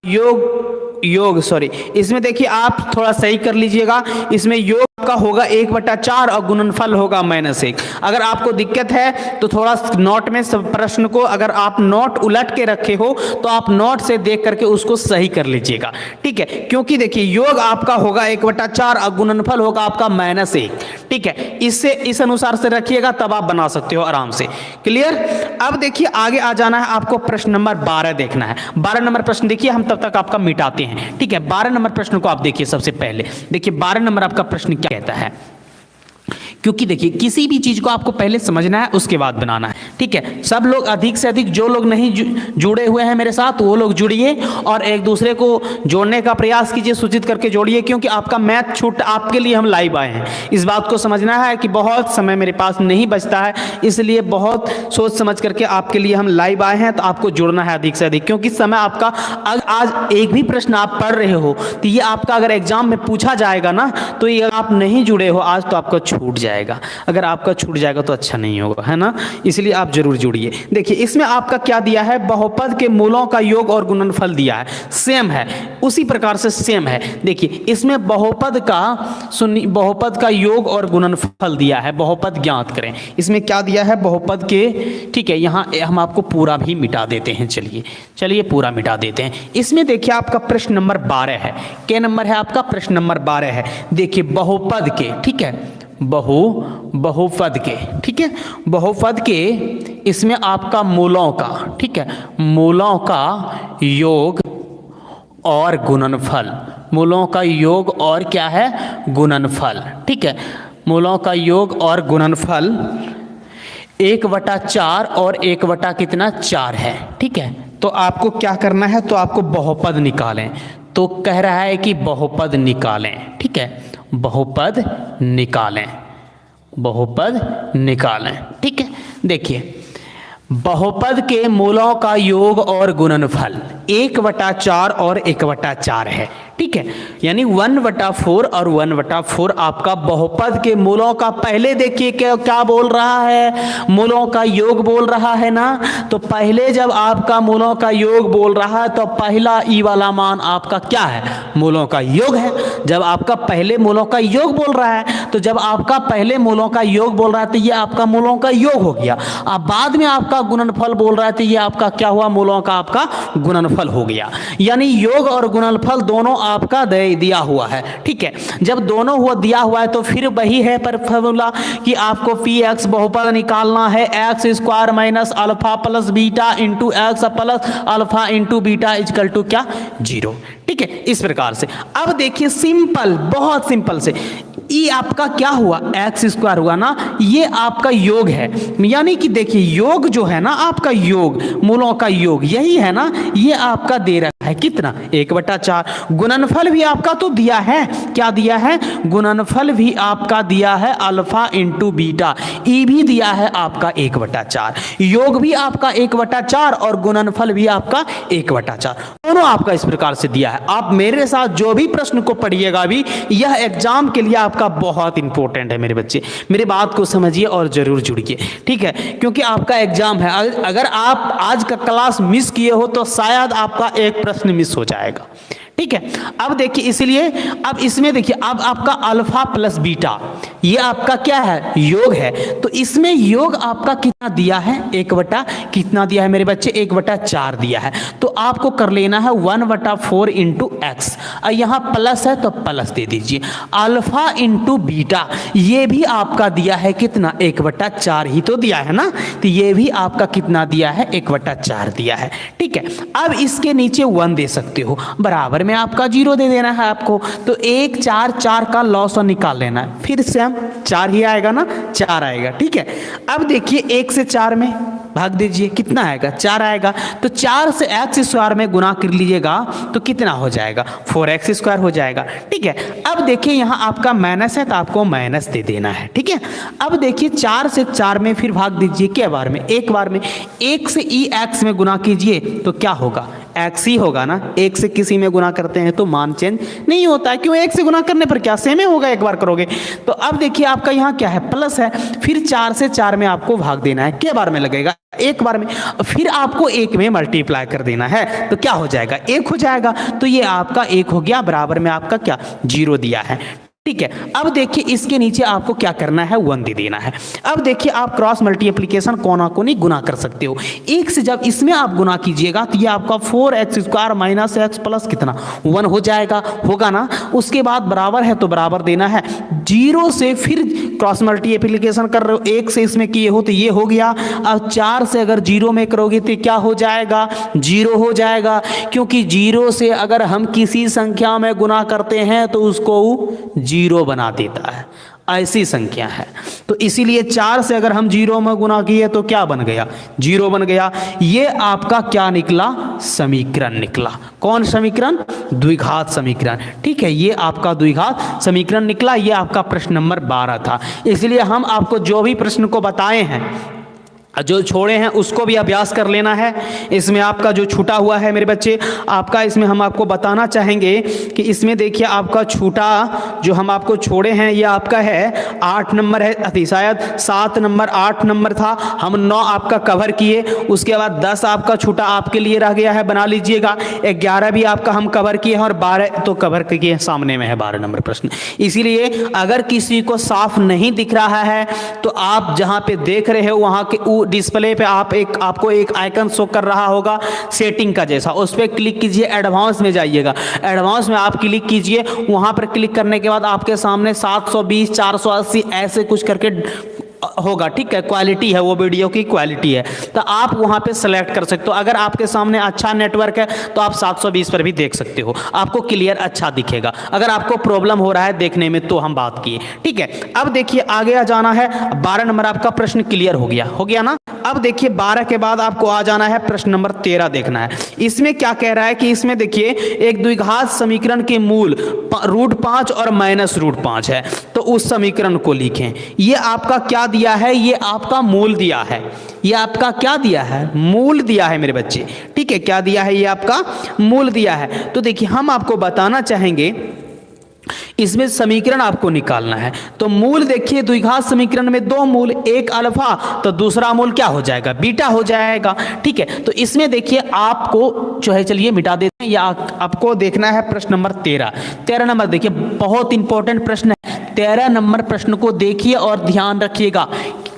[SPEAKER 1] योग सॉरी, इसमें देखिए आप थोड़ा सही कर लीजिएगा, इसमें योग का होगा 1/4 और गुणनफल होगा -1। अगर आपको दिक्कत है तो थोड़ा नोट में सब प्रश्न को, अगर आप नोट उलट के रखे हो तो आप नोट से देख करके उसको सही कर लीजिएगा, ठीक है। क्योंकि देखिए योग आपका होगा 1/4 और गुणनफल होगा आपका -1, ठीक है। इससे इस अनुसार से रखिएगा, तब आप बना सकते हो आराम से। क्लियर। अब देखिए आगे आ जाना है आपको, प्रश्न नंबर 12 देखना है। 12 नंबर प्रश्न देखिए, हम तब तक आपका मिटाते हैं, ठीक है। 12 नंबर प्रश्न को आप देखिए, सबसे पहले देखिए 12 नंबर आपका प्रश्न क्या कहता है क्योंकि देखिए किसी भी चीज़ को आपको पहले समझना है उसके बाद बनाना है, ठीक है। सब लोग अधिक से अधिक, जो लोग नहीं जुड़े हुए हैं मेरे साथ वो लोग जुड़िए और एक दूसरे को जोड़ने का प्रयास कीजिए, सूचित करके जोड़िए, क्योंकि आपका मैथ छूट आपके लिए हम लाइव आए हैं। इस बात को समझना है कि बहुत समय मेरे पास नहीं बचता है, इसलिए बहुत सोच समझ करके आपके लिए हम लाइव आए हैं। तो आपको जुड़ना है अधिक से अधिक, क्योंकि समय आपका, आज एक भी प्रश्न आप पढ़ रहे हो तो ये आपका अगर एग्जाम में पूछा जाएगा ना, तो ये आप नहीं जुड़े हो आज तो आपका छूट जाएगा। अगर आपका छूट जाएगा तो अच्छा नहीं होगा, है ना, इसलिए आप जरूर जुड़िए। देखिए इसमें आपका क्या दिया है, बहुपद के मूलों का योग और गुणनफल दिया है, सेम है, उसी प्रकार से सेम है। देखिए इसमें बहुपद का योग और गुणनफल दिया है, बहुपद ज्ञात करें। इसमें क्या दिया है, बहुपद के, ठीक है, यहाँ हम आपको पूरा भी मिटा देते हैं। चलिए पूरा मिटा देते हैं। इसमें देखिए आपका प्रश्न नंबर 12 है। क्या नंबर है आपका, प्रश्न नंबर 12 है। देखिए बहुपद के, ठीक है, बहुपद के, ठीक है, बहुपद के, इसमें आपका मूलों का, ठीक है, मूलों का योग और गुणनफल, मूलों का योग और क्या है, गुणनफल, ठीक है, मूलों का योग और गुणनफल 1/4 और 1/4 है, ठीक है। तो आपको क्या करना है, तो आपको बहुपद निकालें। तो कह रहा है कि बहुपद निकालें, ठीक है, बहुपद निकालें, बहुपद निकालें, ठीक है। देखिए बहुपद के मूलों का योग और गुणनफल 1/4 और 1/4 है, ठीक है, यानी 1/4 और 1/4 आपका बहुपद के मूलों का, पहले देखिए क्या बोल रहा है, मूलों का योग बोल रहा है ना। तो पहले जब आपका मूलों का योग बोल रहा है तो पहला ई वाला मान आपका क्या है, मूलों का योग है। जब आपका पहले मूलों का योग बोल रहा है, तो जब आपका पहले मूलों का योग बोल रहा है तो ये आपका मूलों का योग हो गया। अब बाद में आपका गुणनफल बोल रहा है तो ये आपका क्या हुआ, मूलों का आपका गुणनफल हो गया। यानी योग और गुणनफल दोनों आपका दिया हुआ है, ठीक है। जब दोनों हुआ दिया हुआ है तो फिर वही है पर फॉर्मूला कि आपको पी एक्स बहुपद निकालना है, x square minus alpha plus beta into x plus alpha into beta is equal to क्या, 0, ठीक है, इस प्रकार से। अब देखिए सिंपल, बहुत सिंपल से, ये आपका क्या हुआ, एक्स स्क्वायर हुआ ना, ये आपका योग है। यानी कि देखिए योग जो है ना आपका, योग मूलों का योग यही है ना, ये आपका दे रहा है कितना, 1/4। गुणनफल भी आपका तो दिया है, क्या दिया है, गुणनफल भी आपका दिया है अल्फा इंटू बीटा, ई भी दिया है आपका 1/4, योग भी आपका 1/4 और गुणनफल भी आपका 1/4, दोनों आपका इस प्रकार से दिया है। आप मेरे साथ जो भी प्रश्न को पढ़िएगा भी, यह एग्जाम के लिए आपका बहुत इंपॉर्टेंट है मेरे बच्चे, मेरी बात को समझिए और जरूर जुड़िए, ठीक है, क्योंकि आपका एग्जाम है। अगर आप आज का क्लास मिस किए हो तो शायद आपका एक प्रश्न मिस हो जाएगा, ठीक है। अब देखिए इसलिए अब इसमें देखिए अब आपका अल्फा प्लस बीटा ये आपका क्या है, योग है। तो इसमें योग आपका कितना दिया है, कितना दिया है मेरे बच्चे, 1/4 दिया है। तो आपको कर लेना है 1/4 इंटू एक्स, और यहाँ प्लस है तो प्लस दे दीजिए, अल्फा इंटू बीटा ये भी आपका दिया है कितना, 1/4 ही तो दिया है ना, तो ये भी आपका कितना दिया है, 1/4 दिया है, ठीक है। अब इसके नीचे 1 दे सकते हो, बराबर में आपका 0 दे देना है आपको। तो 1 4 4 का लॉस निकाल लेना है, फिर से हम 4 ही आएगा ना, 4 आएगा, ठीक है। अब देखिए 1 से 4 में भाग दीजिए, कितना आएगा, 4 आएगा। तो 4 से एक्स स्क्वायर में गुना कर लीजिएगा तो कितना हो जाएगा, 4x स्क्वायर हो जाएगा, ठीक है। अब देखिए यहाँ आपका माइनस है तो आपको माइनस दे देना है, ठीक है। अब देखिए 4 से 4 में फिर भाग दीजिए, क्या बार में, एक बार में। 1 से ई एक्स में गुना कीजिए तो क्या होगा, एक्स ही होगा ना। 1 से किसी में गुना करते हैं तो मान चेंज नहीं होता है, क्यों, 1 से गुना करने पर क्या सेम ही होगा एक बार करोगे। तो अब देखिए आपका यहाँ क्या है, प्लस है, फिर 4 से 4 में आपको भाग देना है, क्या बार में लगेगा, एक बार में। फिर आपको 1 में मल्टीप्लाई कर देना है तो क्या हो जाएगा, 1 हो जाएगा। तो ये आपका 1 हो गया, बराबर में आपका क्या, 0 दिया है, ठीक है। अब देखिए इसके नीचे आपको क्या करना है, 1 दे देना है। अब देखिए आप क्रॉस मल्टीप्लिकेशन कोना कोनी गुना कर सकते हो। 1 से जब इसमें आप गुना कीजिएगा तो ये आपका 4x square minus x plus कितना, 1 हो जाएगा, होगा ना। उसके बाद बराबर है तो बराबर देना है, 0 से फिर क्रॉस मल्टीप्लिकेशन कर रहे हो, 1 से इसमें किए हो तो ये हो गया। अब 4 से अगर 0 में करोगे तो क्या हो जाएगा, 0 हो जाएगा, क्योंकि 0 से अगर हम किसी संख्या में गुना करते हैं तो उसको 0 बना देता है। ऐसी संख्या है। तो इसीलिए 4 से अगर हम 0 में गुना किए तो क्या बन गया, 0 बन गया। ये आपका क्या निकला, समीकरण निकला। कौन समीकरण, द्विघात समीकरण। ठीक है, ये आपका द्विघात समीकरण निकला। ये आपका प्रश्न नंबर 12 था। इसलिए हम आपको जो भी प्रश्न को बताए हैं, जो छोड़े हैं उसको भी अभ्यास कर लेना है। इसमें आपका जो छूटा हुआ है मेरे बच्चे, आपका इसमें हम आपको बताना चाहेंगे कि इसमें देखिए आपका छूटा जो हम आपको छोड़े हैं ये आपका है 8 नंबर है, शायद 7 नंबर 8 नंबर था, हम 9 आपका कवर किए। उसके बाद 10 आपका छूटा आपके लिए रह गया है, बना लीजिएगा। 11 भी आपका हम कवर किए हैं और 12 तो कवर किए, सामने में है 12 नंबर प्रश्न। इसीलिए अगर किसी को साफ नहीं दिख रहा है तो आप जहाँ पे देख रहे हो वहाँ के डिस्प्ले पे आपको एक आइकन शो कर रहा होगा सेटिंग का जैसा, उस पर क्लिक कीजिए, एडवांस में जाइएगा। एडवांस में आप क्लिक कीजिए, वहां पर क्लिक करने के बाद आपके सामने 720 480 ऐसे कुछ करके होगा। ठीक है, क्वालिटी है, वो वीडियो की क्वालिटी है, तो आप वहां पे सेलेक्ट कर सकते हो। अगर आपके सामने अच्छा नेटवर्क है तो आप 720 पर भी देख सकते हो, आपको क्लियर अच्छा दिखेगा। अगर आपको प्रॉब्लम हो रहा है देखने में तो हम बात किए। ठीक है, अब देखिए आगे आ जाना है। 12 नंबर आपका प्रश्न क्लियर हो गया ना। अब देखिए 12 के बाद आपको आ जाना है प्रश्न नंबर 13 देखना है। इसमें क्या कह रहा है कि इसमें देखिए एक द्विघात समीकरण के मूल √5 और -√5 है, तो उस समीकरण को लिखें। ये आपका क्या दिया है, ये आपका मूल दिया है। ये आपका क्या दिया है, मूल दिया है मेरे बच्चे। ठीक है, क्या दिया है, ये आपका मूल दिया है। तो देखिए हम आपको बताना चाहेंगे, इसमें समीकरण आपको निकालना है। तो मूल देखिए द्विघात समीकरण में 2 मूल, एक अल्फा तो दूसरा मूल क्या हो जाएगा, बीटा हो जाएगा। ठीक है, तो इसमें देखिए आपको जो है, चलिए मिटा देते हैं, या आपको देखना है प्रश्न नंबर 13 नंबर। देखिए बहुत इंपॉर्टेंट प्रश्न है, 13 नंबर प्रश्न को देखिए और ध्यान रखिएगा,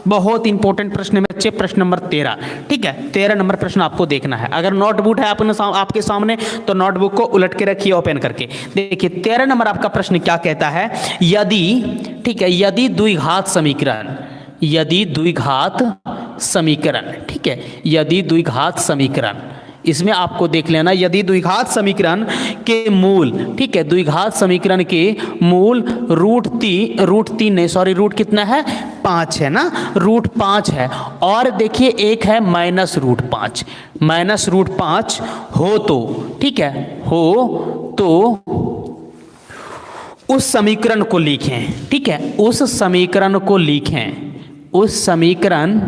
[SPEAKER 1] बहुत इंपॉर्टेंट प्रश्न है बच्चे, प्रश्न नंबर 13। ठीक है, 13 नंबर प्रश्न आपको देखना है। अगर नोटबुक है आपके सामने तो नोटबुक को उलट के रखिए ओपन करके। देखिए 13 नंबर आपका प्रश्न क्या कहता है, यदि, ठीक है, यदि द्विघात समीकरण, यदि द्विघात समीकरण, ठीक है, यदि द्विघात समीकरण, इसमें आपको देख लेना, यदि द्विघात समीकरण के मूल, ठीक है, द्विघात समीकरण के मूल रूट कितना है, 5 है ना, √5 है। और देखिए एक है -√5, -√5 हो तो, ठीक है, हो तो उस समीकरण को लिखें। ठीक है, उस समीकरण को लिखें, उस समीकरण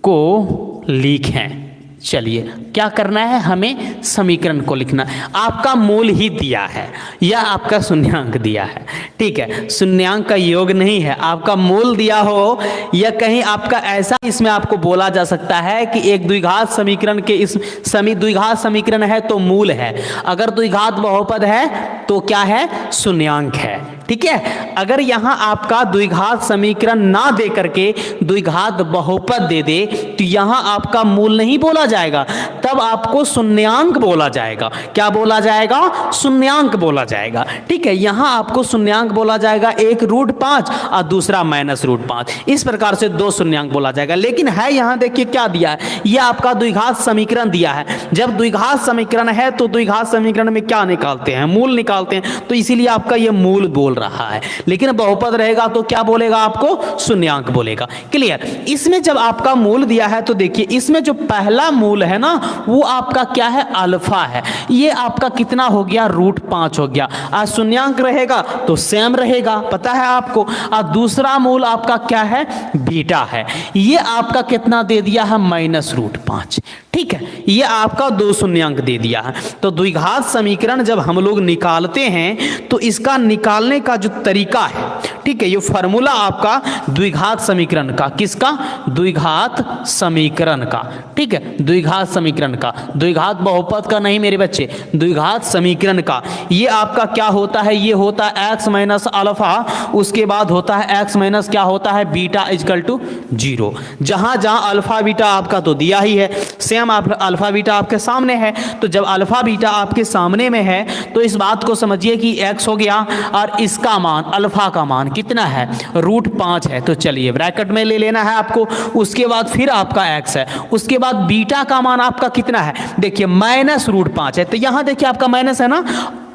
[SPEAKER 1] को लिखें। चलिए क्या करना है, हमें समीकरण को लिखना। आपका मूल ही दिया है या आपका शून्यांक दिया है। ठीक है, शून्यांक का योग नहीं है, आपका मूल दिया हो या कहीं आपका ऐसा, इसमें आपको बोला जा सकता है कि एक द्विघात समीकरण के इस द्विघात समीकरण है तो मूल है, अगर द्विघात बहुपद है तो क्या है, शून्यांक है। ठीक है, अगर यहां आपका द्विघात समीकरण ना दे करके द्विघात बहुपद दे दे तो यहां आपका मूल नहीं बोला जाएगा, तब आपको शून्यांक बोला जाएगा। क्या बोला जाएगा, शून्यांक बोला जाएगा। ठीक है, यहां आपको शून्यांक बोला जाएगा, एक √5 और दूसरा -√5, इस प्रकार से 2 शून्यांक बोला जाएगा। लेकिन है यहां देखिए क्या दिया है, यह आपका द्विघात समीकरण दिया है। जब द्विघात समीकरण है तो द्विघात समीकरण में क्या निकालते हैं, मूल निकालते हैं, तो इसीलिए आपका यह मूल बोल रहा है। लेकिन बहुपद रहेगा तो क्या बोलेगा, आपको शून्यांक बोलेगा। क्लियर। इसमें जब आपका मूल दिया है तो देखिए इसमें जो पहला मूल है ना वो आपका क्या है, अल्फा है। ये आपका कितना हो गया, √5 हो गया। और शून्यांक रहेगा तो सेम रहेगा, पता है आपको। और दूसरा मूल आपका क्या है, बीटा है। ये आपका कितना दे दिया है, -√5। ठीक है, ये आपका 2 शून्यांक दे दिया है। तो द्विघात समीकरण जब हम लोग निकालते हैं तो इसका निकालने का जो तरीका है, ठीक है, ये फॉर्मूला आपका द्विघात समीकरण का, किसका, द्विघात समीकरण का। ठीक है, द्विघात समीकरण का, द्विघात बहुपद का नहीं मेरे बच्चे, द्विघात समीकरण का। ये आपका क्या होता है, ये होता है x - अल्फा, उसके बाद होता है x - क्या होता है, बीटा = 0। जहां जहां अल्फा बीटा आपका तो दिया ही है, सेम अल्फा बीटा आपके सामने है। तो जब अल्फा बीटा आपके सामने में है तो इस बात को समझिए कि x हो गया और इसका मान, अल्फा का मान कितना है, √5 है। तो चलिए ब्रैकेट में ले लेना है आपको। उसके बाद फिर आपका x है, उसके बाद बीटा का मान आपका कितना है, देखिए -√5 है। तो यहां देखिए आपका माइनस है ना,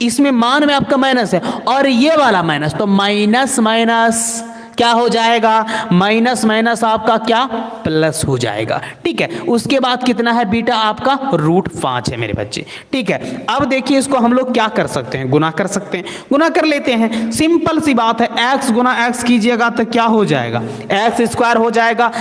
[SPEAKER 1] इसमें मान में आपका माइनस है और ये वाला माइनस, तो माइनस माइनस क्या हो जाएगा, माइनस माइनस आपका क्या प्लस हो जाएगा। ठीक है, उसके बाद कितना है बीटा आपका √5 है मेरे बच्चे। ठीक है, अब देखिए इसको हम लोग क्या कर सकते हैं, गुना कर सकते हैं, गुना कर लेते हैं। सिंपल सी बात है, x गुना x कीजिएगा तो क्या हो जाएगा, x² हो जाएगा।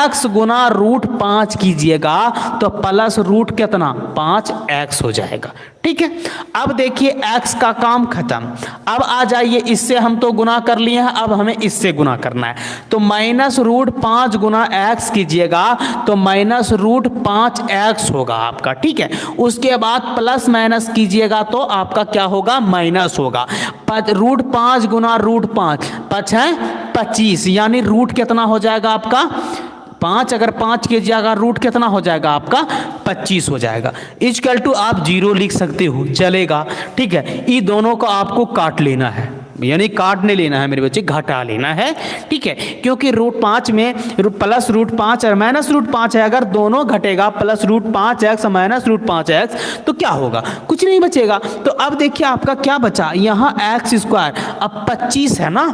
[SPEAKER 1] x गुना √5 कीजिएगा तो प्लस रूट कितना 5x हो जाएगा। ठीक है, अब देखिए x का काम खत्म। अब आ जाइए, इससे हम तो गुना कर लिए हैं, अब हमें इससे गुना करना है। तो -√5 गुना x कीजिएगा तो -√5x होगा आपका। ठीक है, उसके बाद प्लस माइनस कीजिएगा तो आपका क्या होगा, माइनस होगा। √5 गुना √5 5 है 25, यानी रूट कितना हो जाएगा आपका 5। अगर 5 कीजिएगा रूट कितना हो जाएगा आपका 25 हो जाएगा। इक्वल टू आप 0 लिख सकते हो, चलेगा। ठीक है, ये दोनों को आपको काट लेना है, यानी काट नहीं लेना है मेरे बच्चे, घटा लेना है। ठीक है, क्योंकि √5 में प्लस √5 और माइनस √5 है, अगर दोनों घटेगा प्लस √5x और माइनस √5x तो क्या होगा, कुछ नहीं बचेगा। तो अब देखिए आपका क्या बचा, यहाँ x², अब 25 है ना,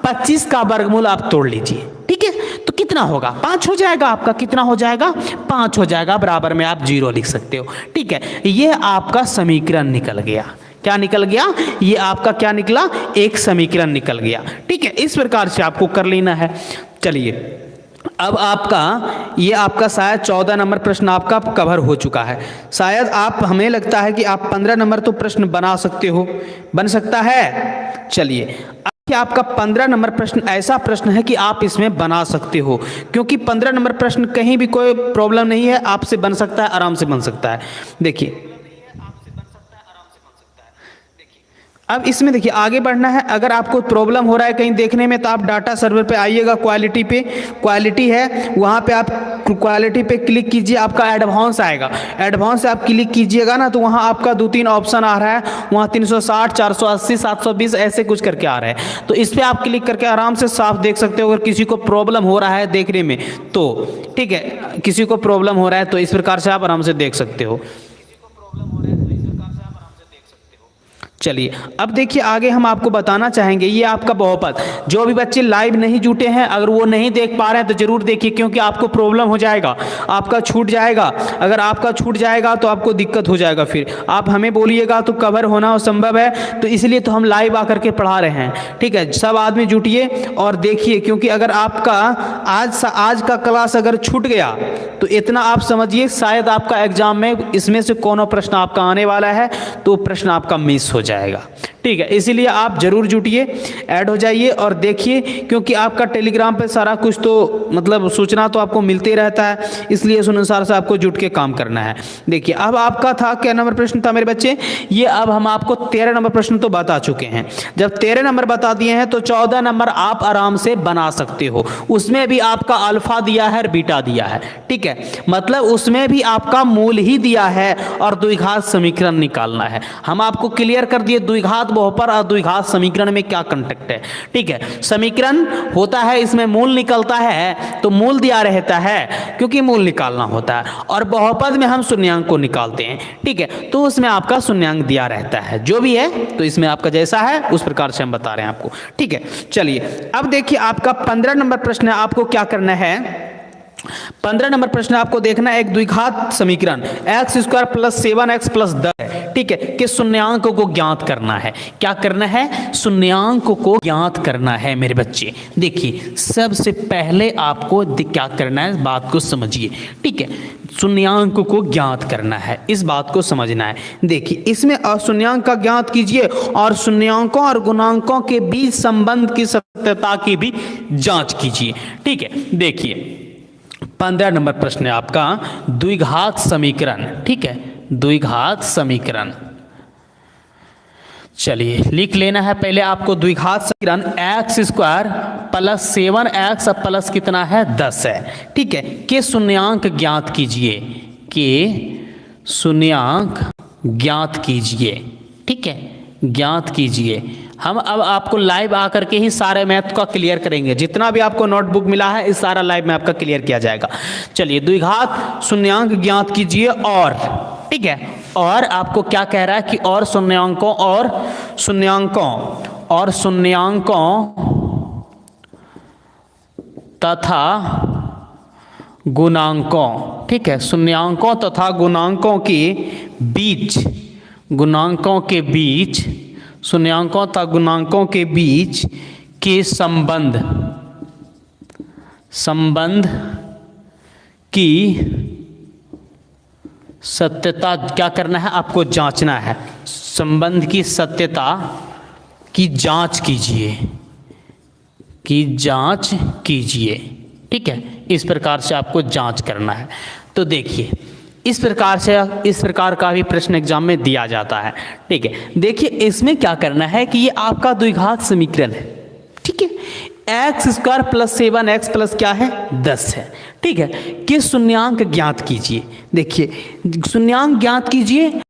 [SPEAKER 1] 25 का वर्गमूल आप तोड़ लीजिए। ठीक है, तो कितना होगा 5 हो जाएगा आपका, कितना हो जाएगा 5 हो जाएगा, बराबर में आप 0 लिख सकते हो। ठीक है, ये आपका समीकरण निकल गया। क्या निकल गया, ये आपका क्या निकला, एक समीकरण निकल गया। ठीक है, इस प्रकार से आपको कर लेना है। चलिए, अब आपका ये आपका शायद 14 नंबर प्रश्न आपका कवर हो चुका है। शायद आप, हमें लगता है कि आप 15 नंबर तो प्रश्न बना सकते हो, बन सकता है। चलिए, अब आपका 15 नंबर प्रश्न ऐसा प्रश्न है कि आप इसमें बना सकते हो, क्योंकि 15 नंबर प्रश्न कहीं भी कोई प्रॉब्लम नहीं है, आपसे बन सकता है, आराम से बन सकता है। देखिए अब इसमें देखिए आगे बढ़ना है। अगर आपको प्रॉब्लम हो रहा है कहीं देखने में तो आप डाटा सर्वर पे आइएगा, क्वालिटी पे, क्वालिटी है वहाँ पे आप क्वालिटी पे क्लिक कीजिए, आपका एडवांस आएगा। एडवांस से आप क्लिक कीजिएगा ना तो वहाँ आपका 2-3 ऑप्शन आ रहा है, वहाँ 360, 480, 720 ऐसे कुछ करके आ रहा है। तो इस पर आप क्लिक करके आराम से साफ देख सकते हो। अगर किसी को प्रॉब्लम हो रहा है देखने में तो ठीक है, किसी को प्रॉब्लम हो रहा है तो इस प्रकार से आप आराम से देख सकते हो। चलिए, अब देखिए आगे हम आपको बताना चाहेंगे, ये आपका बहुपद। जो भी बच्चे लाइव नहीं जुटे हैं, अगर वो नहीं देख पा रहे हैं तो जरूर देखिए, क्योंकि आपको प्रॉब्लम हो जाएगा, आपका छूट जाएगा। अगर आपका छूट जाएगा तो आपको दिक्कत हो जाएगा, फिर आप हमें बोलिएगा तो कवर होना संभव है। तो इसलिए तो हम लाइव आकर के पढ़ा रहे हैं। ठीक है, सब आदमी जुटिए और देखिए, क्योंकि अगर आपका आज का क्लास अगर छूट गया तो इतना आप समझिए शायद आपका एग्जाम में इसमें से कोनो प्रश्न आपका आने वाला है तो प्रश्न आपका मिस हो जाएगा। ठीक है, इसीलिए आप जरूर जुटिए, ऐड हो जाइए और देखिए, क्योंकि आपका टेलीग्राम पे सारा कुछ तो मतलब सूचना तो आपको मिलते रहता है, इसलिए उस अनुसार से आपको जुट के काम करना है। देखिए, अब आपका था क्या नंबर प्रश्न था मेरे बच्चे, ये अब हम आपको 13 नंबर प्रश्न तो बता चुके हैं। जब 13 नंबर बता दिए हैं तो 14 नंबर आप आराम से बना सकते हो। उसमें भी आपका अल्फा दिया है और बीटा दिया है। ठीक है, मतलब उसमें भी आपका मूल ही दिया है और द्विघात समीकरण निकालना है। हम आपको क्लियर कर दिए द्विघात बहुपद और द्विघात समीकरण में क्या कांटेक्ट है। ठीक है, समीकरण होता है इसमें मूल निकलता है तो मूल दिया रहता है, क्योंकि मूल निकालना होता है, और बहुपद में हम शून्यांक को निकालते हैं। ठीक है, तो उसमें आपका शून्यांक दिया रहता है, जो भी है तो इसमें आपका जैसा है उस प्रकार से हम बता रहे हैं आपको। ठीक है, चलिए अब देखिए आपका 15 नंबर प्रश्न है, आपको क्या करना है। 15 नंबर प्रश्न आपको देखना है, एक द्विघात समीकरण x² + 7x + 10 ठीक है कि शून्यांक को ज्ञात करना है। क्या करना है, शून्यांक को ज्ञात करना है मेरे बच्चे। देखिए सबसे पहले आपको क्या करना है, बात को समझिए। ठीक है, शून्यांक को ज्ञात करना है, इस बात को समझना है। देखिए इसमें शून्यांक का ज्ञात कीजिए और शून्यांकों और गुणांकों के बीच संबंध की सत्यता की भी जांच कीजिए। ठीक है, देखिए 15 नंबर प्रश्न है आपका द्विघात समीकरण। ठीक है, द्विघात समीकरण, चलिए लिख लेना है पहले आपको। द्विघात समीकरण x² + 7x प्लस कितना है 10 है। ठीक है, के शून्यांक ज्ञात कीजिए, के शून्यांक ज्ञात कीजिए। ठीक है, ज्ञात कीजिए। हम अब आपको लाइव आकर के ही सारे मैथ का क्लियर करेंगे, जितना भी आपको नोटबुक मिला है इस सारा लाइव में आपका क्लियर किया जाएगा। चलिए द्विघात शून्यांक ज्ञात कीजिए और ठीक है और आपको क्या कह रहा है कि और शून्यांकों तथा गुणांकों, ठीक है, शून्यांकों तथा गुणांकों के बीच, शून्यांकों तथा गुणांकों के बीच के संबंध की सत्यता क्या करना है, आपको जांचना है। संबंध की सत्यता की जांच कीजिए, ठीक है, इस प्रकार से आपको जांच करना है। तो देखिए इस प्रकार का भी प्रश्न एग्जाम में दिया जाता है, ठीक है। देखिए इसमें क्या करना है कि ये आपका द्विघात समीकरण है, ठीक है, x square plus 7x plus क्या है 10 है, ठीक है, कि शून्यांक ज्ञात कीजिए। देखिए शून्यांक ज्ञात कीजिए,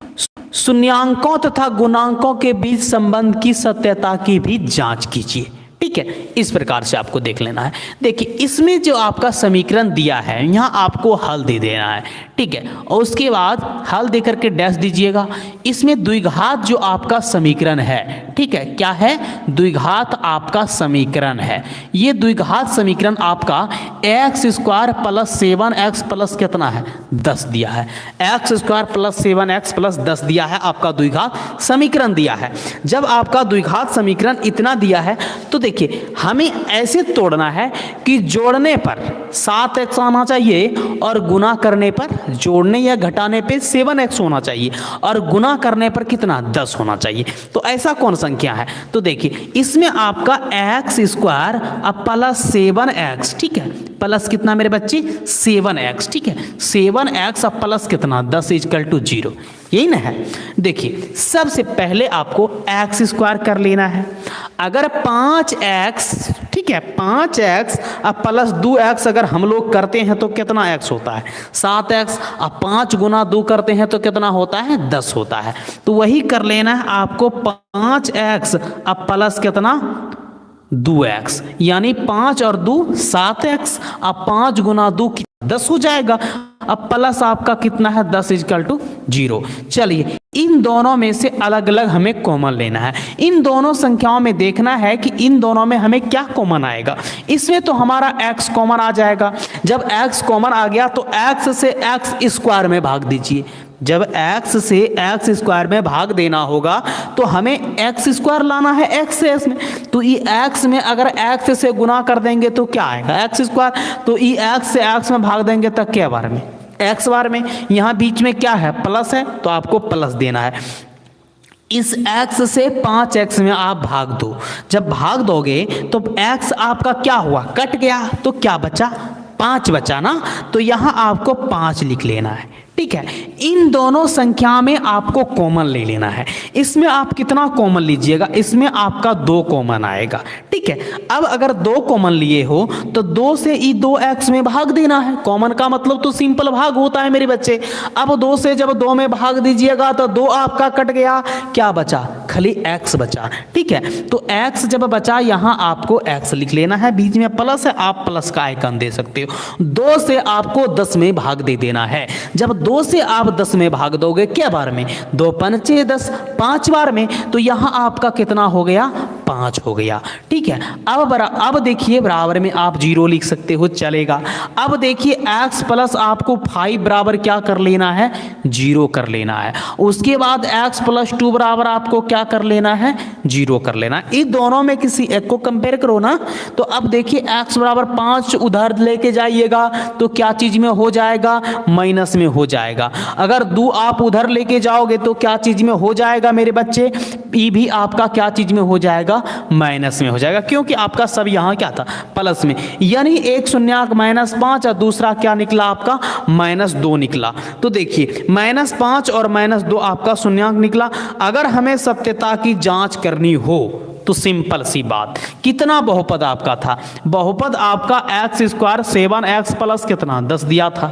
[SPEAKER 1] शून्यांकों तथा गुणांकों के बीच संबंध की सत्यता की भी जांच कीजिए, ठीक है, इस प्रकार से आपको देख लेना है। देखिए इसमें जो आपका समीकरण दिया है यहाँ आपको हल दे देना है, ठीक है, और उसके बाद हल दे करके डैश दीजिएगा। इसमें द्विघात जो आपका समीकरण है, ठीक है, क्या है, द्विघात आपका समीकरण है। ये द्विघात समीकरण आपका x square plus 7x plus कितना है 10 दिया है, x square plus 7x plus 10 दिया है, आपका द्विघात समीकरण दिया है। जब आपका द्विघात समीकरण इतना दिया है तो देखिए हमें ऐसे तोड़ना है कि जोड़ने पर 7x आना चाहिए और गुना करने पर, जोड़ने या घटाने पे 7x होना चाहिए और गुना करने पर कितना 10 होना चाहिए। तो ऐसा कौन संख्या है, तो देखिए इसमें आपका एक्स स्क्वायर अब प्लस 7x, ठीक है, प्लस कितना मेरे बच्चे 7x, ठीक है, 7x अब प्लस कितना 10 इक्वल टू 0, यही ना है। देखिए सबसे पहले आपको एक्स स्क्वायर कर लेना है। अगर 5x, ठीक है, 5x अब प्लस 2x अगर हम लोग करते हैं तो कितना x होता है 7x, अब 5 गुना 2 करते हैं तो कितना होता है 10 होता है। तो वही कर लेना है आपको, 5x अब प्लस कितना 2x, यानी 5 और 2 7x, अब 5 गुना 2 10 हो जाएगा। अब प्लस आपका कितना है 10 इक्वल टू 0। चलिए इन दोनों में से अलग अलग हमें कॉमन लेना है। इन दोनों संख्याओं में देखना है कि इन दोनों में हमें क्या कॉमन आएगा। इसमें तो हमारा x कॉमन आ जाएगा। जब x कॉमन आ गया तो x से x स्क्वायर में भाग दीजिए। जब x से x स्क्वायर में भाग देना होगा तो हमें x स्क्वायर लाना है x से s में। तो ई x में अगर x से गुना कर देंगे तो क्या आएगा x स्क्वायर। तो ई x से x में भाग देंगे तब क्या बार में x बार में, यहाँ बीच में क्या है प्लस है तो आपको प्लस देना है। इस x से 5x में आप भाग दो। जब भाग दोगे तो x आपका क्या हुआ कट गया तो क्या बचा 5 बचा ना, तो यहाँ आपको 5 लिख लेना है, ठीक है। इन दोनों संख्या में आपको कॉमन ले लेना है। इसमें आप कितना कॉमन लीजिएगा, इसमें आपका 2 कॉमन आएगा, ठीक है। अब अगर 2 कॉमन लिए हो तो 2 से ई 2x में भाग देना है। कॉमन का मतलब तो सिंपल भाग होता है मेरे बच्चे। अब 2 से जब 2 में भाग दीजिएगा तो 2 आपका कट गया, क्या बचा खाली x बचा, ठीक है। तो x जब बचा यहाँ आपको x लिख लेना है, बीच में प्लस है आप प्लस का आइकन दे सकते हो। 2 से आपको 10 में भाग दे देना है। जब 2 से आप 10 में भाग दोगे क्या बार में 2 पंचे 10 5 बार में, तो यहाँ आपका कितना हो गया 5 हो गया, ठीक है। अब देखिए बराबर में आप 0 लिख सकते हो चलेगा। अब देखिए x प्लस आपको 5 बराबर क्या कर लेना है 0 कर लेना है। उसके बाद x प्लस 2 बराबर आपको क्या कर लेना है 0 कर लेना है। इन दोनों में किसी एक को कंपेयर करो ना। तो अब देखिए x बराबर 5 उधर लेके जाइएगा तो क्या चीज में हो जाएगा माइनस में हो जाएगा। अगर 2 आप उधर लेके जाओगे तो क्या चीज में हो जाएगा मेरे बच्चे, ई भी आपका क्या चीज में हो जाएगा माइनस में हो जाएगा, क्योंकि आपका सब यहाँ क्या था प्लस में। यानी एक शून्यक -5 और दूसरा क्या निकला आपका -2 निकला। तो देखिए -5 और -2 आपका शून्यक निकला। अगर हमें सत्यता की जांच करनी हो तो सिंपल सी बात, कितना बहुपद आपका था, बहुपद आपका x स्क्वायर 7x प्लस कितना 10 दिया था।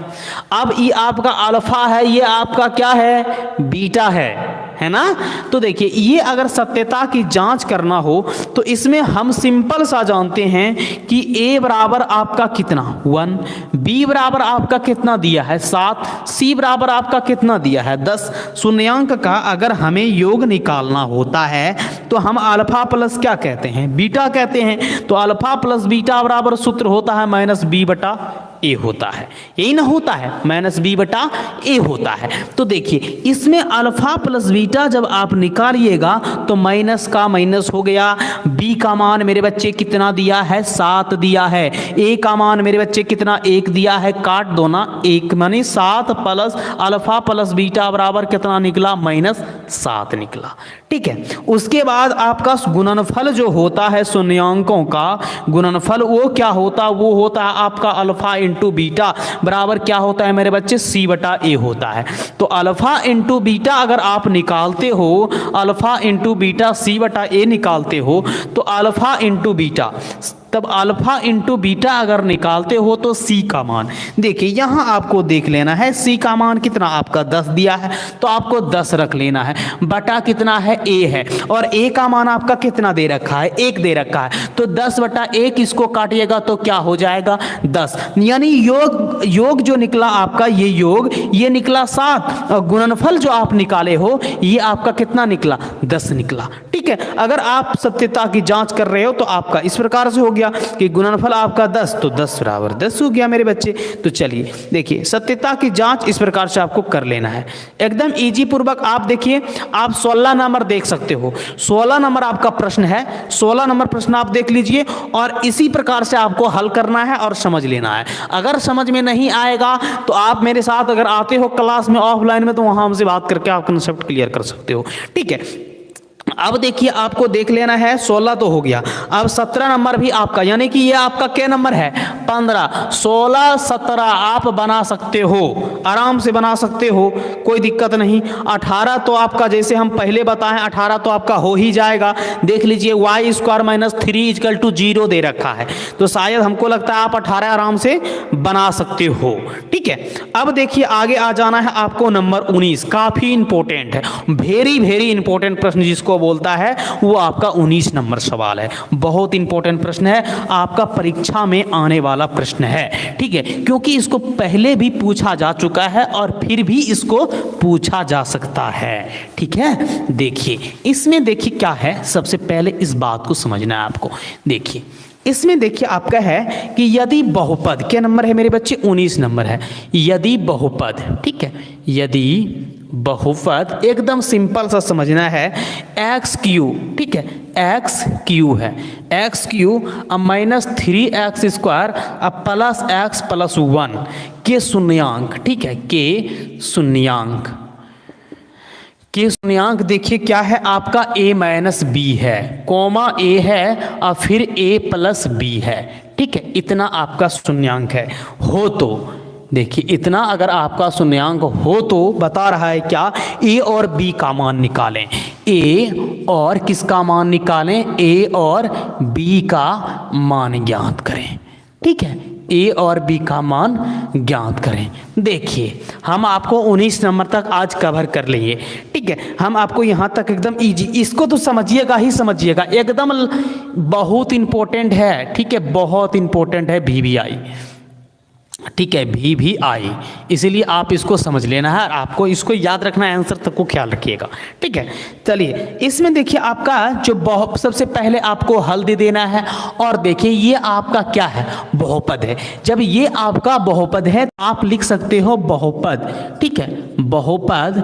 [SPEAKER 1] अब ये आपका अल्फा है, ये आपका क्या है बीटा है है ना। तो देखिए ये अगर सत्यता की जांच करना हो तो इसमें हम सिंपल सा जानते हैं कि a बराबर आपका कितना 1, b बराबर आपका कितना दिया है 7, c बराबर आपका कितना दिया है 10। शून्यांक का अगर हमें योग निकालना होता है तो हम अल्फा प्लस क्या कहते हैं, बीटा कहते हैं। तो अल्फा प्लस बीटा बराबर सूत्र होता है माइनस बी बटा ए होता है, यही ना होता है, माइनस बी बटा ए होता है। तो देखिए इसमें अल्फा प्लस बीटा जब आप निकालिएगा तो माइनस का माइनस हो गया, बी का मान मेरे बच्चे कितना दिया है 7 दिया है, ए का मान मेरे बच्चे कितना 1 दिया है, काट दो ना 1 मानी 7 प्लस अल्फा प्लस बीटा बराबर कितना निकला -7 निकला। ठीक है, उसके बाद आपका गुणनफल जो होता है शून्यांकों का गुणनफल वो क्या होता है, वो होता है आपका अल्फा इंटू बीटा बराबर क्या होता है मेरे बच्चे सी बटा ए होता है। तो अल्फा इंटू बीटा अगर आप निकालते हो, अल्फा इंटू बीटा सी बटा ए निकालते हो तो अल्फा इंटू बीटा, तब अल्फा इंटू बीटा अगर निकालते हो तो सी का मान देखिए यहाँ आपको देख लेना है, सी का मान कितना आपका 10 दिया है तो आपको 10 रख लेना है, बटा कितना है ए है, और ए का मान आपका कितना दे रखा है 1 दे रखा है, तो 10 बटा 1 इसको काटिएगा तो क्या हो जाएगा 10। यानी योग जो निकला आपका ये निकला 7 और गुणनफल जो आप निकाले हो ये आपका कितना निकला 10 निकला। ठीक है, अगर आप सत्यता की जांच कर रहे हो तो आपका इस प्रकार से हो गया कि गुणनफल आपका 10 तो 10 बराबर 10 हो गया मेरे बच्चे। तो चलिए देखिए सत्यता की जांच इस प्रकार से आपको कर लेना है एकदम इजी पूर्वक। आप देखिए आप 16 नंबर देख सकते हो, 16 नंबर आपका प्रश्न है, 16 नंबर प्रश्न आप देख लीजिए और इसी प्रकार से आपको हल करना है और समझ लेना है। अगर समझ में नहीं आएगा तो आप मेरे साथ अगर आते हो क्लास में ऑफलाइन में तो वहां हमसे बात करके आप कंसेप्ट क्लियर कर सकते हो। ठीक है, अब देखिए आपको देख लेना है 16 तो हो गया, अब 17 नंबर भी आपका, यानी कि ये आपका क्या नंबर है 15, 16 17 आप बना सकते हो, आराम से बना सकते हो, कोई दिक्कत नहीं। 18 तो आपका जैसे हम पहले बताएं 18 तो आपका हो ही जाएगा। देख लीजिए y² - 3 = 0 दे रखा है तो शायद हमको लगता है आप 18 आराम से बना सकते हो। ठीक है, अब देखिए आगे आ जाना है आपको नंबर 19, काफी इंपॉर्टेंट है, वेरी इंपॉर्टेंट प्रश्न जिसको बोलता है वो आपका 19 नंबर सवाल है। बहुत इंपॉर्टेंट प्रश्न है, आपका परीक्षा में आने वाला प्रश्न है। ठीक है, क्योंकि इसको पहले भी पूछा जा चुका है और फिर भी इसको पूछा जा सकता है। ठीक है, देखिए इसमें देखिए क्या है, सबसे पहले इस बात को समझना है आपको। देखिए इसमें देखिए आपका है कि यदि बहुपद, क्या नंबर है मेरे बच्चे 19 नंबर है, यदि बहुपद, ठीक है, यदि बहुपद एकदम सिंपल सा समझना है x3, ठीक है, x3 है, x3 -3x² +x+1 के शून्यांक, ठीक है, के शून्यांक देखिए क्या है आपका a - b है, कॉमा a है और फिर a + b है। ठीक है, इतना आपका शून्यांक है। हो तो देखिए इतना अगर आपका शून्यांक हो तो बता रहा है क्या, a और b का मान निकालें, a और किसका मान निकालें, a और b का मान ज्ञात करें। ठीक है, a और b का मान ज्ञात करें। देखिए हम आपको 19 नंबर तक आज कवर कर लेंगे। ठीक है, हम आपको यहाँ तक एकदम इजी, इसको तो समझिएगा ही समझिएगा, एकदम बहुत इंपॉर्टेंट है। ठीक है, बहुत इंपॉर्टेंट है VVI। ठीक है, VVI, इसीलिए आप इसको समझ लेना है और आपको इसको याद रखना है, आंसर तक को ख्याल रखिएगा। ठीक है, चलिए इसमें देखिए आपका जो सबसे पहले आपको हल दे देना है और देखिए ये आपका क्या है, बहुपद है। जब ये आपका बहुपद है तो आप लिख सकते हो बहुपद। ठीक है, बहुपद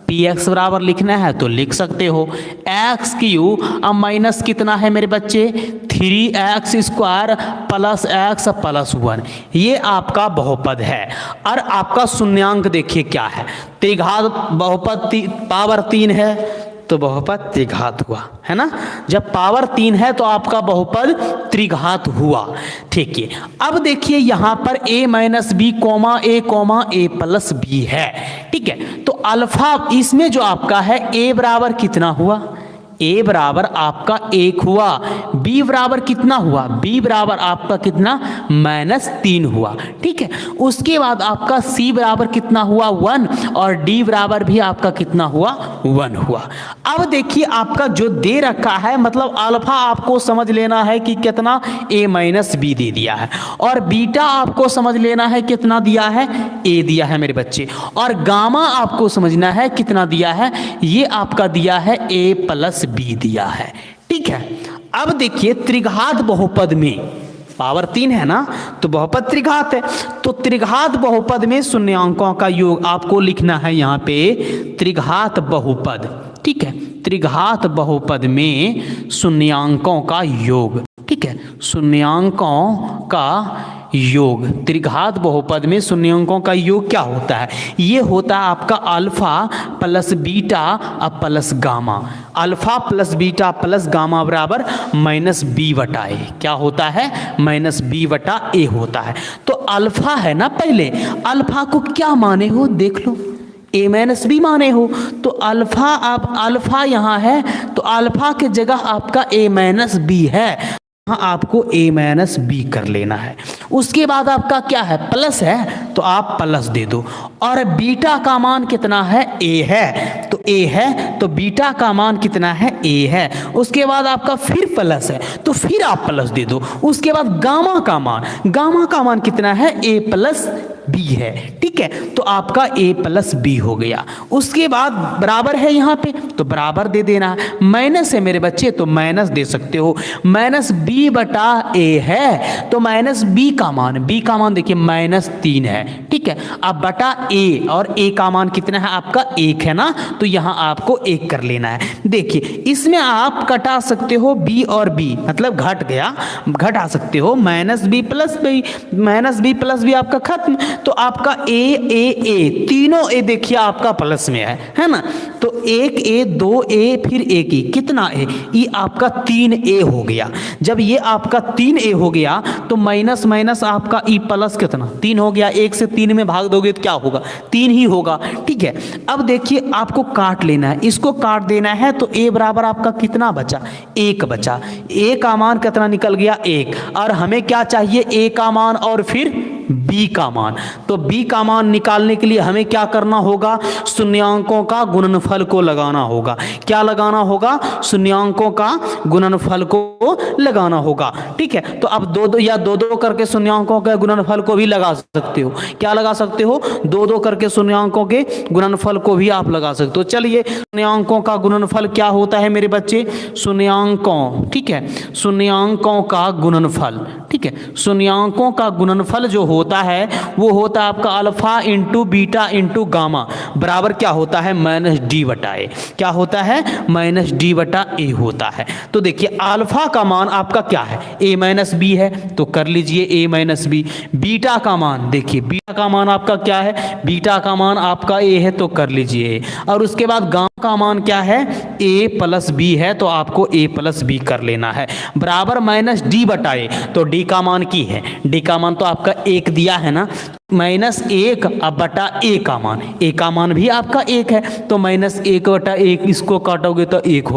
[SPEAKER 1] px बराबर लिखना है तो लिख सकते हो x3 अब माइनस कितना है मेरे बच्चे 3x² +x+1, ये आपका बहुपद है। और आपका शून्यांक देखिए क्या है, त्रिघात बहुपद पावर 3 है तो बहुपद त्रिघात हुआ, है ना। जब पावर 3 है तो आपका बहुपद त्रिघात हुआ। ठीक है, अब देखिए यहाँ पर a - b, a + b है। ठीक है, तो अल्फा इसमें जो आपका है a बराबर कितना हुआ, a बराबर आपका 1 हुआ, b बराबर कितना हुआ, b बराबर आपका कितना -3 हुआ। ठीक है, उसके बाद आपका c बराबर कितना हुआ 1 और d बराबर भी आपका कितना हुआ 1 हुआ। अब देखिए आपका जो दे रखा है मतलब अल्फा आपको समझ लेना है कि कितना a माइनस बी दे दिया है, और बीटा आपको समझ लेना है कितना दिया है, a दिया है मेरे बच्चे, और गामा आपको समझना है कितना दिया है, ये आपका दिया है a प्लस बी दिया है। ठीक है, अब देखिए त्रिघात बहुपद में पावर 3 है ना, तो बहुपद त्रिघात है, तो त्रिघात बहुपद में शून्यांकों का योग आपको लिखना है यहाँ पे त्रिघात बहुपद। ठीक है, त्रिघात बहुपद में शून्यांकों का योग। ठीक है, शून्यांकों का योग, त्रिघात बहुपद में शून्यांकों का योग क्या होता है, ये होता है आपका अल्फा प्लस बीटा अब plus gamma. Alpha plus beta plus gamma बराबर माइनस बी बटा ए। क्या होता है, माइनस बी बटा ए होता है। तो अल्फा है ना, पहले अल्फा को क्या माने हो देख लो, ए माइनस बी माने हो, तो अल्फा, अब अल्फा यहाँ है तो अल्फा के जगह आपका ए माइनस बी है, आपको a माइनस बी कर लेना है। उसके बाद आपका क्या है, प्लस है तो आप प्लस दे दो, और बीटा का मान कितना है, a है, तो a है तो बीटा का मान कितना है, a है। उसके बाद आपका फिर प्लस है तो फिर आप प्लस दे दो। उसके बाद गामा का मान कितना है, a प्लस बी है। ठीक है, तो आपका a प्लस बी हो गया। उसके बाद बराबर है यहाँ पे तो बराबर दे देना है, माइनस है मेरे बच्चे तो माइनस दे सकते हो, माइनस बी बटा ए है तो माइनस बी का मान देखिए माइनस 3 है। ठीक है, अब बटा ए, और ए का मान कितना है आपका 1 है ना, तो यहाँ आपको 1 कर लेना है। देखिए इसमें आप कटा सकते हो बी और बी, मतलब घट गया, घटा सकते हो, माइनस बी प्लस बी आपका खत्म, तो आपका ए तीनों ए देखिए आपका प्लस में है ना, तो 1 ए 2 ए फिर एक ही कितना ए, ये आपका 3 ए हो गया। जब ये आपका 3 ए हो गया तो माइनस माइनस आपका ई प्लस कितना 3 हो गया, 1 से 3 में भाग दोगे तो क्या होगा, 3 ही होगा। ठीक है, अब देखिए आपको काट लेना है, इसको काट देना है, तो ए बराबर आपका कितना बचा, 1 बचा। ए का मान कितना निकल गया, 1, और हमें क्या चाहिए, ए का मान और फिर बी का मान। तो बी का मान निकालने के लिए हमें क्या करना होगा, शून्यांकों का गुणनफल को लगाना होगा। क्या लगाना होगा, शून्यांकों का गुणनफल को लगाना होगा। ठीक है, तो अब दो करके शून्यांकों के गुणनफल को भी लगा सकते हो। क्या लगा सकते हो, 2 करके शून्यांकों के गुणनफल को भी आप लगा सकते हो। चलिए शून्यांकों का गुणनफल क्या होता है मेरे बच्चे, शून्यांकों, ठीक है, शून्यांकों का गुणनफल। ठीक है, शून्यांकों का गुणनफल जो होता है वो होता है आपका alpha into beta into gamma बराबर क्या होता है, माइनस डी बटा ए। क्या होता है, माइनस डी बटा ए होता है। तो देखिए अल्फा का मान आपका क्या है, ए माइनस बी है, तो कर लीजिए ए माइनस बी। बीटा का मान देखिए, बीटा का मान आपका क्या है, बीटा का मान आपका ए है, तो कर लीजिए। और उसके बाद गामा का मान क्या है, ए प्लस बी है, तो आपको ए प्लस बी कर लेना है बराबर माइनस डी बटा ए। तो डी का मान की है, डी का मान तो आपका 1 दिया है ना, माइनस 1 अब बटा ए का मान भी आपका 1 है, तो माइनस 1 बटा 1 इसको काटोगे तो 1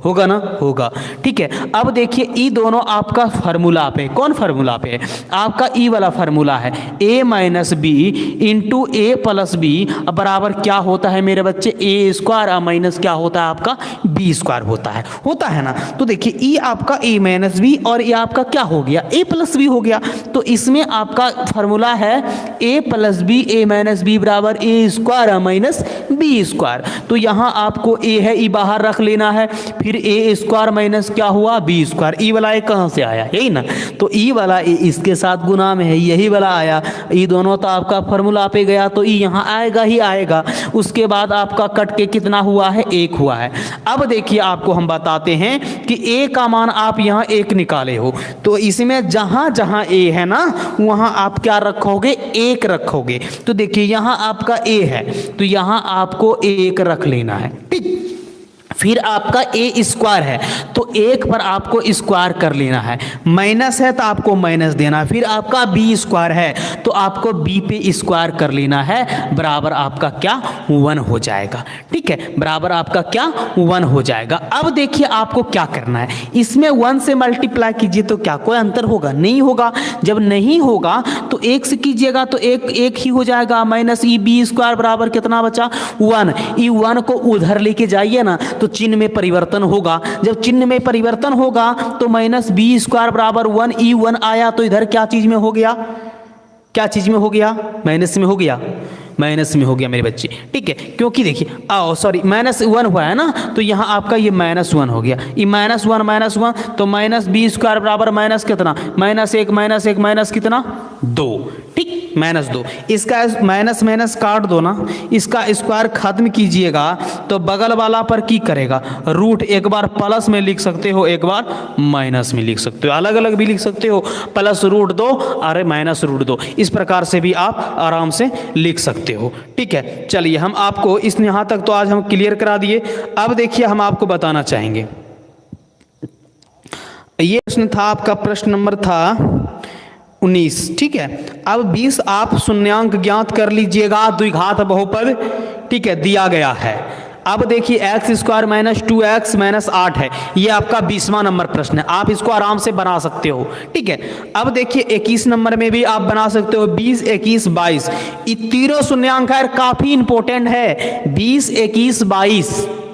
[SPEAKER 1] होगा ना, होगा। ठीक है, अब देखिए ई दोनों आपका फार्मूला पे, कौन फार्मूला पे है आपका, ई वाला फार्मूला है, ए माइनस बी इंटू ए प्लस बी बराबर क्या होता है मेरे बच्चे, ए स्क्वायर और माइनस क्या होता है आपका बी स्क्वायर होता है ना। तो देखिए ई आपका ए माइनस बी और ये आपका क्या हो गया, ए प्लस बी हो गया। तो इसमें आपका फार्मूला है ए प्लस बी, ए माइनस बी बराबर ए स्क्वायर माइनस बी स्क्वायर। तो यहाँ आपको ए है, ई बाहर रख लेना है, फिर ए स्क्वायर माइनस क्या हुआ, बी स्क्वायर। ई वाला ए कहाँ से आया, यही ना, तो ई वाला ए इसके साथ गुना में है, यही वाला आया, ई दोनों तो आपका फार्मूला पे गया, तो ई यहाँ आएगा ही आएगा। उसके बाद आपका कट के कितना हुआ है, 1 हुआ है। अब देखिए आपको हम बताते हैं कि ए का मान आप यहाँ 1 निकाले हो, तो इसमें जहाँ जहाँ ए है ना वहाँ आप क्या रखोगे, 1 रखोगे। तो देखिए यहाँ आपका ए है तो यहाँ आपको 1 रख लेना है। ठीक, फिर आपका ए स्क्वायर है तो एक पर आपको स्क्वायर कर लेना है, माइनस है तो आपको माइनस देना है। फिर आपका बी स्क्वायर है तो आपको बी पे स्क्वायर कर लेना है, बराबर आपका क्या 1 हो जाएगा। ठीक है, बराबर आपका क्या 1 हो जाएगा। अब देखिए आपको क्या करना है, इसमें 1 से मल्टीप्लाई कीजिए तो क्या कोई अंतर होगा? नहीं होगा। जब नहीं होगा तो एक से कीजिएगा तो एक ही हो जाएगा, माइनस ई बी स्क्वायर बराबर कितना बचा 1। ई 1 को उधर लेके जाइए ना तो चिन्ह में परिवर्तन होगा। जब चिन्ह में परिवर्तन होगा तो माइनस बी स्क्वायर बराबर 1, ई 1 आया तो इधर क्या चीज में हो गया? क्या चीज में हो गया? माइनस में हो गया, माइनस में हो गया मेरे बच्चे। ठीक है, क्योंकि देखिए सॉरी माइनस 1 हुआ है ना तो यहाँ आपका ये -1 हो गया। ये -1 तो माइनस बी स्क्वायर बराबर माइनस कितना? -1 माइनस कितना 2। ठीक, -2। इसका माइनस माइनस काट दो ना, इसका स्क्वायर खत्म कीजिएगा तो बगल वाला पर की करेगा रूट, एक बार प्लस में लिख सकते हो, एक बार माइनस में लिख सकते हो, अलग अलग भी लिख सकते हो, +√2 और -√2, इस प्रकार से भी आप आराम से लिख सकते हो। ठीक है, चलिए हम आपको इस यहाँ तक तो आज हम क्लियर करा दिए। अब देखिए हम आपको बताना चाहेंगे, ये प्रश्न था आपका, प्रश्न नंबर था 19। ठीक है, अब 20 आप शून्यांक ज्ञात कर लीजिएगा, द्विघात बहुपद ठीक है दिया गया है। अब देखिए x² - 2x - 8 है, ये आपका 20वां नंबर प्रश्न है, आप इसको आराम से बना सकते हो। ठीक है, अब देखिए 21 नंबर में भी आप बना सकते हो, 20, 21, 22, ये तीनों शून्यांक है, काफी इंपॉर्टेंट है। 20, 21,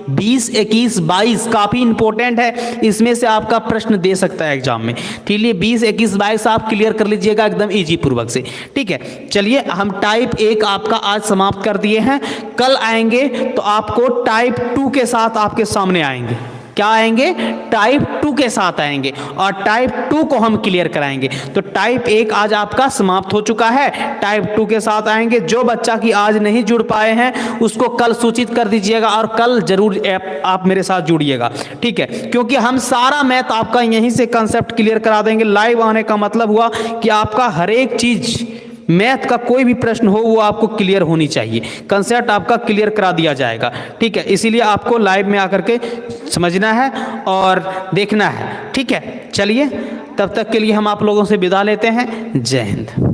[SPEAKER 1] 22 काफी इंपॉर्टेंट है, इसमें से आपका प्रश्न दे सकता है एग्जाम में। ठीक है, 20, 21, 22 आप क्लियर कर लीजिएगा एकदम इजी पूर्वक से। ठीक है, चलिए हम टाइप 1 आपका आज समाप्त कर दिए हैं। कल आएंगे तो आपको टाइप 2 के साथ आपके सामने आएंगे। क्या आएंगे? टाइप 2 के साथ आएंगे और टाइप 2 को हम क्लियर कराएंगे। तो टाइप 1 आज आपका समाप्त हो चुका है, टाइप 2 के साथ आएंगे। जो बच्चा की आज नहीं जुड़ पाए हैं उसको कल सूचित कर दीजिएगा और कल जरूर आप मेरे साथ जुड़िएगा। ठीक है, क्योंकि हम सारा मैथ आपका यहीं से कंसेप्ट क्लियर करा देंगे। लाइव आने का मतलब हुआ कि आपका हर एक चीज मैथ का कोई भी प्रश्न हो वो आपको क्लियर होनी चाहिए, कंसेप्ट आपका क्लियर करा दिया जाएगा। ठीक है, इसीलिए आपको लाइव में आकर के समझना है और देखना है। ठीक है, चलिए तब तक के लिए हम आप लोगों से विदा लेते हैं। जय हिंद।